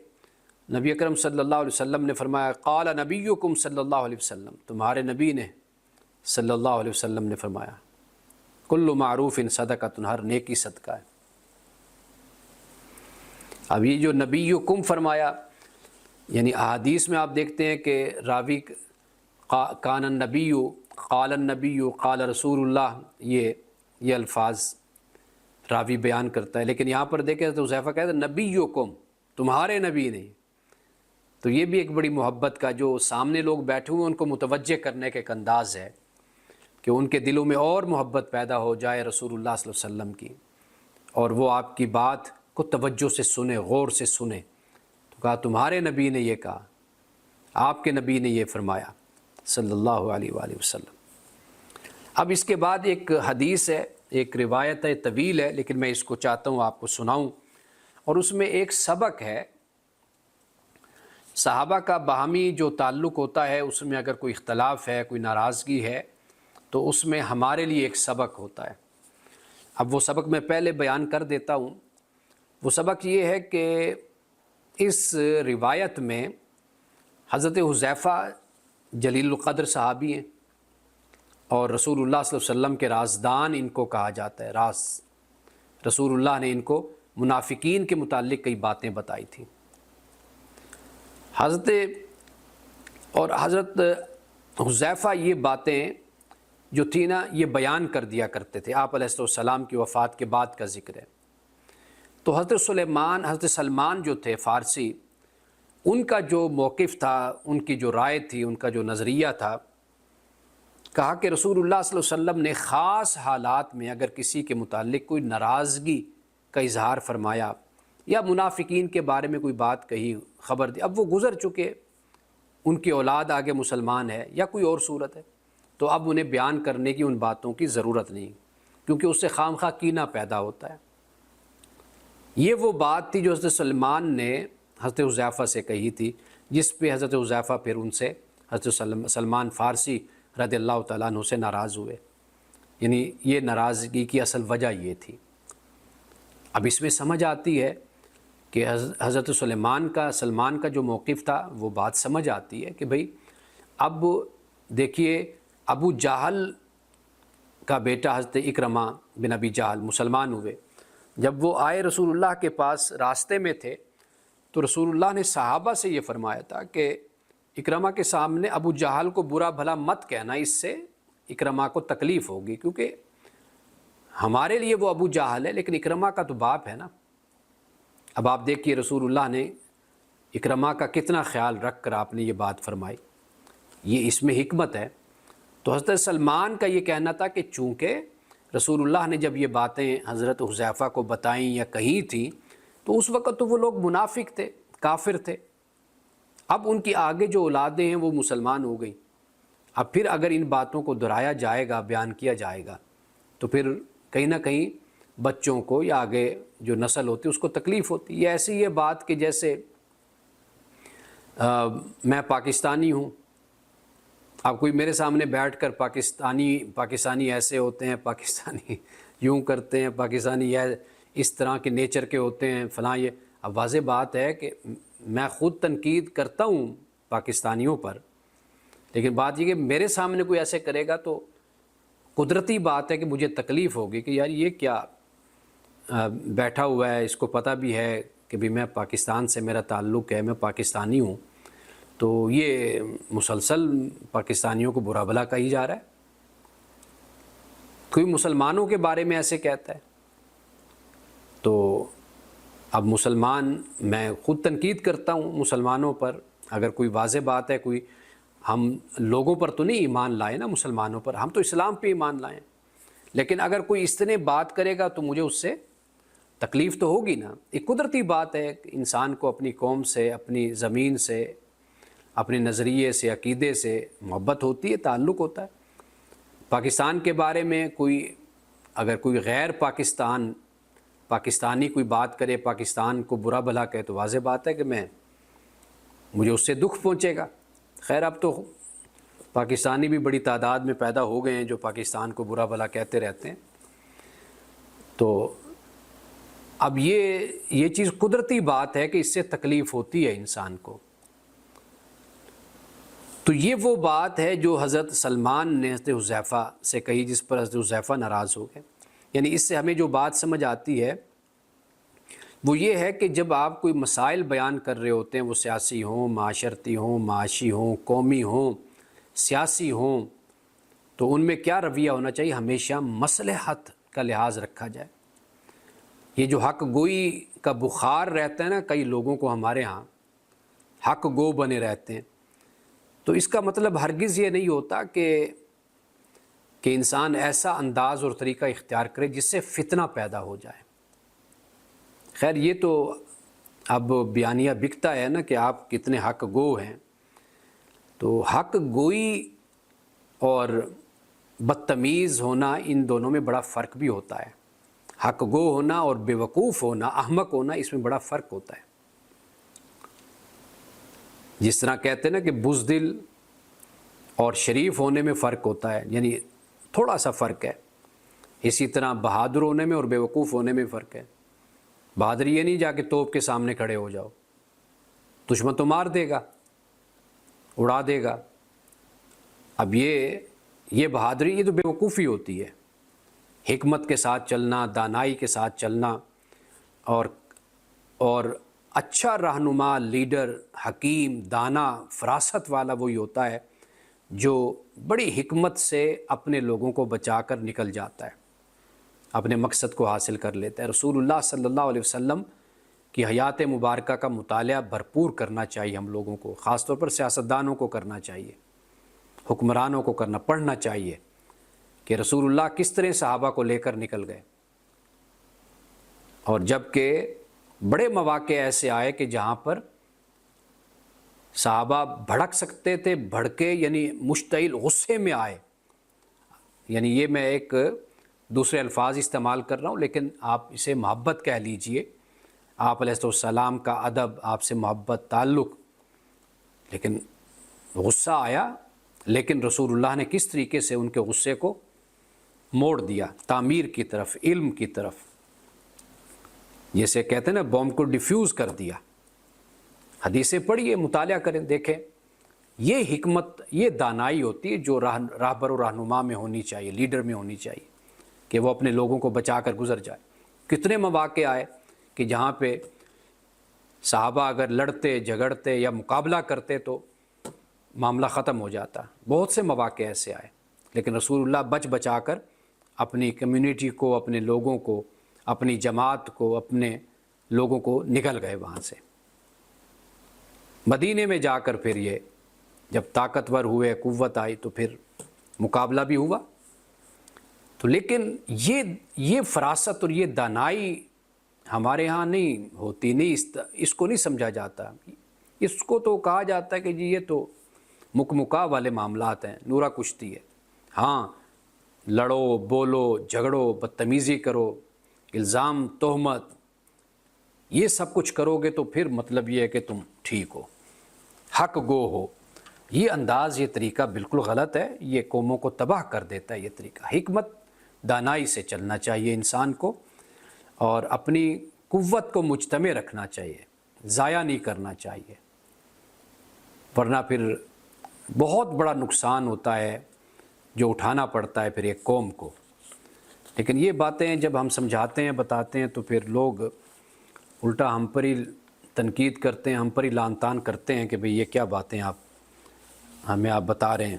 A: نبی اکرم صلی اللہ علیہ وسلم نے فرمایا، قال نبیکم صلی اللہ علیہ وسلم، تمہارے نبی نے صلی اللہ علیہ وسلم نے فرمایا، کل معروف صدقۃ، ہر نیکی صدقہ ہے۔ اب یہ جو نبیکم فرمایا، یعنی احادیث میں آپ دیکھتے ہیں کہ راوی کان النبی، قال النبی، قال رسول اللہ، یہ الفاظ راوی بیان کرتا ہے، لیکن یہاں پر دیکھیں تو حذیفہ کہتے ہیں نبیکم، تمہارے نبی نے۔ تو یہ بھی ایک بڑی محبت کا، جو سامنے لوگ بیٹھے ہوئے ان کو متوجہ کرنے کا ایک انداز ہے کہ ان کے دلوں میں اور محبت پیدا ہو جائے رسول اللہ صلی اللہ علیہ وسلم کی، اور وہ آپ کی بات کو توجہ سے سنے، غور سے سنے۔ تو کہا تمہارے نبی نے یہ کہا، آپ کے نبی نے یہ فرمایا صلی اللہ علیہ وآلہ وسلم۔ اب اس کے بعد ایک حدیث ہے، ایک روایت ہے، طویل ہے، لیکن میں اس کو چاہتا ہوں آپ کو سناؤں، اور اس میں ایک سبق ہے۔ صحابہ کا باہمی جو تعلق ہوتا ہے، اس میں اگر کوئی اختلاف ہے، کوئی ناراضگی ہے، تو اس میں ہمارے لیے ایک سبق ہوتا ہے۔ اب وہ سبق میں پہلے بیان کر دیتا ہوں۔ وہ سبق یہ ہے کہ اس روایت میں حضرت حذیفہ جلیل القدر صحابی ہیں، اور رسول اللہ صلی اللہ علیہ وسلم کے رازدان ان کو کہا جاتا ہے، راز۔ رسول اللہ نے ان کو منافقین کے متعلق کئی باتیں بتائی تھیں۔ حضرت حذیفہ یہ باتیں جو تھی نا، یہ بیان کر دیا کرتے تھے۔ آپ علیہ السلام کی وفات کے بعد کا ذکر ہے۔ تو حضرت سلمان جو تھے فارسی، ان کا جو موقف تھا، ان کی جو رائے تھی، ان کا جو نظریہ تھا، کہا کہ رسول اللہ صلی اللہ علیہ وسلم نے خاص حالات میں اگر کسی کے متعلق کوئی ناراضگی کا اظہار فرمایا یا منافقین کے بارے میں کوئی بات کہی، خبر دی، اب وہ گزر چکے، ان کی اولاد آگے مسلمان ہے یا کوئی اور صورت ہے، تو اب انہیں بیان کرنے کی ان باتوں کی ضرورت نہیں، کیونکہ اس سے خام خواہ کینہ پیدا ہوتا ہے۔ یہ وہ بات تھی جو حضرت سلمان نے حضرت حذیفہ سے کہی تھی، جس پہ حضرت حذیفہ پھر ان سے، حضرت سلمان فارسی رضی اللہ تعالیٰ عنہ سے ناراض ہوئے۔ یعنی یہ ناراضگی کی اصل وجہ یہ تھی۔ اب اس میں سمجھ آتی ہے کہ حضرت سلمان کا جو موقف تھا، وہ بات سمجھ آتی ہے کہ بھئی اب دیکھیے ابو جہل کا بیٹا حضرت اکرمہ بن ابی جہل مسلمان ہوئے، جب وہ آئے رسول اللہ کے پاس راستے میں تھے تو رسول اللہ نے صحابہ سے یہ فرمایا تھا کہ اکرمہ کے سامنے ابو جہل کو برا بھلا مت کہنا، اس سے اکرمہ کو تکلیف ہوگی، کیونکہ ہمارے لیے وہ ابو جہل ہے لیکن اکرمہ کا تو باپ ہے نا۔ اب آپ دیکھیے رسول اللہ نے اکرمہ کا کتنا خیال رکھ کر آپ نے یہ بات فرمائی، یہ اس میں حکمت ہے۔ تو حضرت سلمان کا یہ کہنا تھا کہ چونکہ رسول اللہ نے جب یہ باتیں حضرت حذیفہ کو بتائیں یا کہی تھیں تو اس وقت تو وہ لوگ منافق تھے، کافر تھے، اب ان کی آگے جو اولادیں ہیں وہ مسلمان ہو گئی، اب پھر اگر ان باتوں کو دہرایا جائے گا، بیان کیا جائے گا تو پھر کہیں نہ کہیں بچوں کو یا آگے جو نسل ہوتی ہے اس کو تکلیف ہوتی ہے۔ یہ ایسی یہ بات کہ جیسے میں پاکستانی ہوں، اب کوئی میرے سامنے بیٹھ کر پاکستانی ایسے ہوتے ہیں، پاکستانی یوں کرتے ہیں، پاکستانی اس طرح کے نیچر کے ہوتے ہیں فلاں، یہ اب واضح بات ہے کہ میں خود تنقید کرتا ہوں پاکستانیوں پر، لیکن بات یہ کہ میرے سامنے کوئی ایسے کرے گا تو قدرتی بات ہے کہ مجھے تکلیف ہوگی کہ یار یہ کیا بیٹھا ہوا ہے، اس کو پتہ بھی ہے کہ بھی میں پاکستان سے میرا تعلق ہے، میں پاکستانی ہوں، تو یہ مسلسل پاکستانیوں کو برا بھلا کہی جا رہا ہے، کوئی مسلمانوں کے بارے میں ایسے کہتا ہے۔ تو اب مسلمان، میں خود تنقید کرتا ہوں مسلمانوں پر، اگر کوئی واضح بات ہے، کوئی ہم لوگوں پر تو نہیں ایمان لائے نا، مسلمانوں پر، ہم تو اسلام پہ ایمان لائیں، لیکن اگر کوئی اس طرح بات کرے گا تو مجھے اس سے تکلیف تو ہوگی نا۔ ایک قدرتی بات ہے کہ انسان کو اپنی قوم سے، اپنی زمین سے، اپنے نظریے سے، عقیدے سے محبت ہوتی ہے، تعلق ہوتا ہے۔ پاکستان کے بارے میں اگر کوئی غیر پاکستانی کوئی بات کرے، پاکستان کو برا بھلا کہے، تو واضح بات ہے کہ مجھے اس سے دکھ پہنچے گا۔ خیر اب تو پاکستانی بھی بڑی تعداد میں پیدا ہو گئے ہیں جو پاکستان کو برا بھلا کہتے رہتے ہیں، تو اب یہ چیز قدرتی بات ہے کہ اس سے تکلیف ہوتی ہے انسان کو۔ تو یہ وہ بات ہے جو حضرت سلمان نے حضرت حذیفہ سے کہی، جس پر حضرت حذیفہ ناراض ہو گئے۔ یعنی اس سے ہمیں جو بات سمجھ آتی ہے وہ یہ ہے کہ جب آپ کوئی مسائل بیان کر رہے ہوتے ہیں، وہ سیاسی ہوں، معاشرتی ہوں، معاشی ہوں، قومی ہوں، سیاسی ہوں، تو ان میں کیا رویہ ہونا چاہیے؟ ہمیشہ مصلحت کا لحاظ رکھا جائے۔ یہ جو حق گوئی کا بخار رہتا ہے نا کئی لوگوں کو ہمارے ہاں، حق گو بنے رہتے ہیں، تو اس کا مطلب ہرگز یہ نہیں ہوتا کہ انسان ایسا انداز اور طریقہ اختیار کرے جس سے فتنہ پیدا ہو جائے۔ خیر یہ تو اب بیانیہ بکتا ہے نا کہ آپ کتنے حق گو ہیں، تو حق گوئی اور بدتمیز ہونا، ان دونوں میں بڑا فرق بھی ہوتا ہے۔ حق گو ہونا اور بے وقوف ہونا، احمق ہونا، اس میں بڑا فرق ہوتا ہے۔ جس طرح کہتے ہیں نا کہ بزدل اور شریف ہونے میں فرق ہوتا ہے، یعنی تھوڑا سا فرق ہے، اسی طرح بہادر ہونے میں اور بے وقوف ہونے میں فرق ہے۔ بہادر یہ نہیں جا کے توپ کے سامنے کھڑے ہو جاؤ، دشمن تو مار دے گا، اڑا دے گا۔ اب یہ بہادری، یہ تو بے وقوفی ہوتی ہے۔ حکمت کے ساتھ چلنا، دانائی کے ساتھ چلنا، اور اچھا رہنما، لیڈر، حکیم، دانا، فراست والا وہی ہوتا ہے جو بڑی حکمت سے اپنے لوگوں کو بچا کر نکل جاتا ہے، اپنے مقصد کو حاصل کر لیتا ہے۔ رسول اللہ صلی اللہ علیہ وسلم کی حیات مبارکہ کا مطالعہ بھرپور کرنا چاہیے ہم لوگوں کو، خاص طور پر سیاستدانوں کو کرنا چاہیے، حکمرانوں کو پڑھنا چاہیے کہ رسول اللہ کس طرح صحابہ کو لے کر نکل گئے، اور جب کہ بڑے مواقع ایسے آئے کہ جہاں پر صحابہ بھڑک سکتے تھے، بھڑکے یعنی مشتعل غصے میں آئے، یعنی یہ میں ایک دوسرے الفاظ استعمال کر رہا ہوں لیکن آپ اسے محبت کہہ لیجئے، آپ علیہ السلام کا ادب، آپ سے محبت، تعلق، لیکن غصہ آیا، لیکن رسول اللہ نے کس طریقے سے ان کے غصے کو موڑ دیا تعمیر کی طرف، علم کی طرف، جیسے کہتے ہیں نا بوم کو ڈیفیوز کر دیا۔ حدیثیں پڑھیے، مطالعہ کریں، دیکھیں یہ حکمت، یہ دانائی ہوتی ہے جو راہبر و رہنما میں ہونی چاہیے، لیڈر میں ہونی چاہیے، کہ وہ اپنے لوگوں کو بچا کر گزر جائے۔ کتنے مواقع آئے کہ جہاں پہ صحابہ اگر لڑتے جھگڑتے یا مقابلہ کرتے تو معاملہ ختم ہو جاتا، بہت سے مواقع ایسے آئے، لیکن رسول اللہ بچ بچا کر اپنی کمیونٹی کو، اپنے لوگوں کو، اپنی جماعت کو، اپنے لوگوں کو نکل گئے وہاں سے۔ مدینے میں جا کر پھر یہ جب طاقتور ہوئے، قوت آئی، تو پھر مقابلہ بھی ہوا۔ تو لیکن یہ فراست اور یہ دانائی ہمارے ہاں نہیں ہوتی، نہیں، اس کو نہیں سمجھا جاتا۔ اس کو تو کہا جاتا ہے کہ جی یہ تو مکمکا والے معاملات ہیں، نورا کشتی ہے۔ ہاں، لڑو، بولو، جھگڑو، بدتمیزی کرو، الزام، تہمت، یہ سب کچھ کرو گے تو پھر مطلب یہ ہے کہ تم ٹھیک ہو، حق گو ہو۔ یہ انداز، یہ طریقہ بالکل غلط ہے، یہ قوموں کو تباہ کر دیتا ہے یہ طریقہ۔ حکمت دانائی سے چلنا چاہیے انسان کو، اور اپنی قوت کو مجتمع رکھنا چاہیے، ضائع نہیں کرنا چاہیے، ورنہ پھر بہت بڑا نقصان ہوتا ہے جو اٹھانا پڑتا ہے پھر ایک قوم کو۔ لیکن یہ باتیں جب ہم سمجھاتے ہیں، بتاتے ہیں، تو پھر لوگ الٹا ہم پر ہی تنقید کرتے ہیں، ہم پر ہی لعن طعن کرتے ہیں کہ بھئی یہ کیا باتیں آپ بتا رہے ہیں۔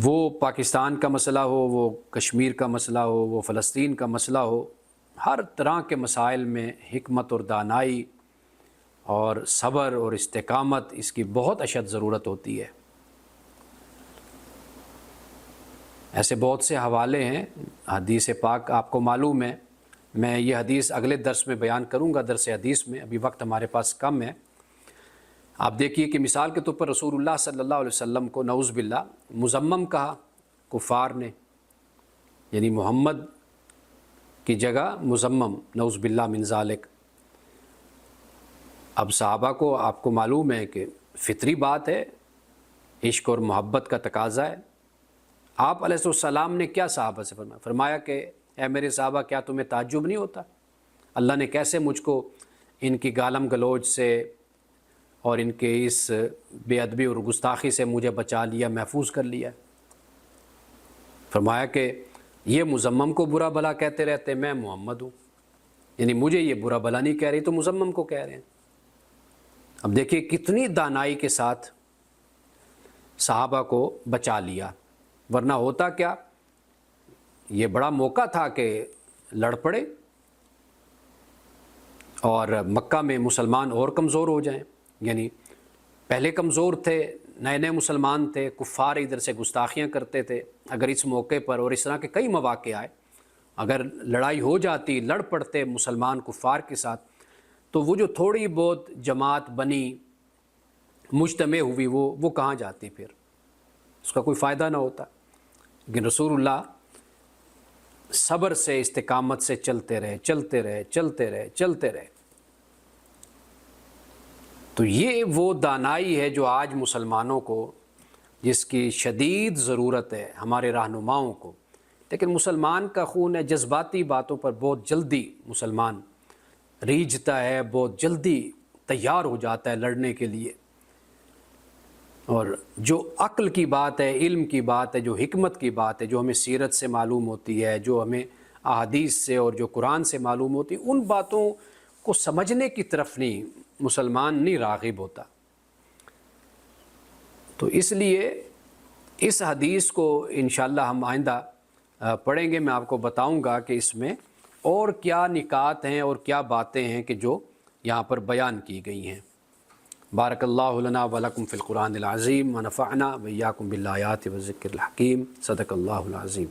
A: وہ پاکستان کا مسئلہ ہو، وہ کشمیر کا مسئلہ ہو، وہ فلسطین کا مسئلہ ہو، ہر طرح کے مسائل میں حکمت اور دانائی اور صبر اور استقامت، اس کی بہت اشد ضرورت ہوتی ہے۔ ایسے بہت سے حوالے ہیں حدیث پاک، آپ کو معلوم ہے، میں یہ حدیث اگلے درس میں بیان کروں گا، درس حدیث میں، ابھی وقت ہمارے پاس کم ہے۔ آپ دیکھیے کہ مثال کے طور پر رسول اللہ صلی اللہ علیہ وسلم کو نعوذ باللہ مذمم کہا کفار نے، یعنی محمد کی جگہ مذمم، نعوذ باللہ من ذالک۔ اب صحابہ کو، آپ کو معلوم ہے کہ فطری بات ہے، عشق اور محبت کا تقاضا ہے۔ آپ علیہ السلام نے کیا صحابہ سے فرمایا کہ اے میرے صحابہ، کیا تمہیں تعجب نہیں ہوتا اللہ نے کیسے مجھ کو ان کی گالم گلوچ سے اور ان کے اس بے ادبی اور گستاخی سے مجھے بچا لیا، محفوظ کر لیا۔ فرمایا کہ یہ مذمم کو برا بھلا کہتے رہتے، میں محمد ہوں، یعنی مجھے یہ برا بھلا نہیں کہہ رہی تو مذمم کو کہہ رہے ہیں۔ اب دیکھیے کتنی دانائی کے ساتھ صحابہ کو بچا لیا، ورنہ ہوتا کیا، یہ بڑا موقع تھا کہ لڑ پڑے اور مکہ میں مسلمان اور کمزور ہو جائیں۔ یعنی پہلے کمزور تھے، نئے نئے مسلمان تھے، کفار ادھر سے گستاخیاں کرتے تھے۔ اگر اس موقع پر، اور اس طرح کے کئی مواقع آئے، اگر لڑائی ہو جاتی، لڑ پڑتے مسلمان کفار کے ساتھ، تو وہ جو تھوڑی بہت جماعت بنی، مجتمع ہوئی، وہ کہاں جاتی پھر، اس کا کوئی فائدہ نہ ہوتا۔ لیکن رسول اللہ صبر سے، استقامت سے چلتے رہے، چلتے رہے، چلتے رہے، چلتے رہے۔ تو یہ وہ دانائی ہے جو آج مسلمانوں کو، جس کی شدید ضرورت ہے ہمارے رہنماؤں کو۔ لیکن مسلمان کا خون ہے، جذباتی باتوں پر بہت جلدی مسلمان ریجھتا ہے، بہت جلدی تیار ہو جاتا ہے لڑنے کے لیے۔ اور جو عقل کی بات ہے، علم کی بات ہے، جو حکمت کی بات ہے، جو ہمیں سیرت سے معلوم ہوتی ہے، جو ہمیں احادیث سے اور جو قرآن سے معلوم ہوتی، ان باتوں کو سمجھنے کی طرف نہیں مسلمان نہیں راغب ہوتا۔ تو اس لیے اس حدیث کو انشاءاللہ ہم آئندہ پڑھیں گے، میں آپ کو بتاؤں گا کہ اس میں اور کیا نکات ہیں اور کیا باتیں ہیں کہ جو یہاں پر بیان کی گئی ہیں۔ بارک اللہ لنا ولکم فی القرآن العظیم ونفعنا وإیاکم بالآیات والذکر الحکیم، صدق اللہ العظیم۔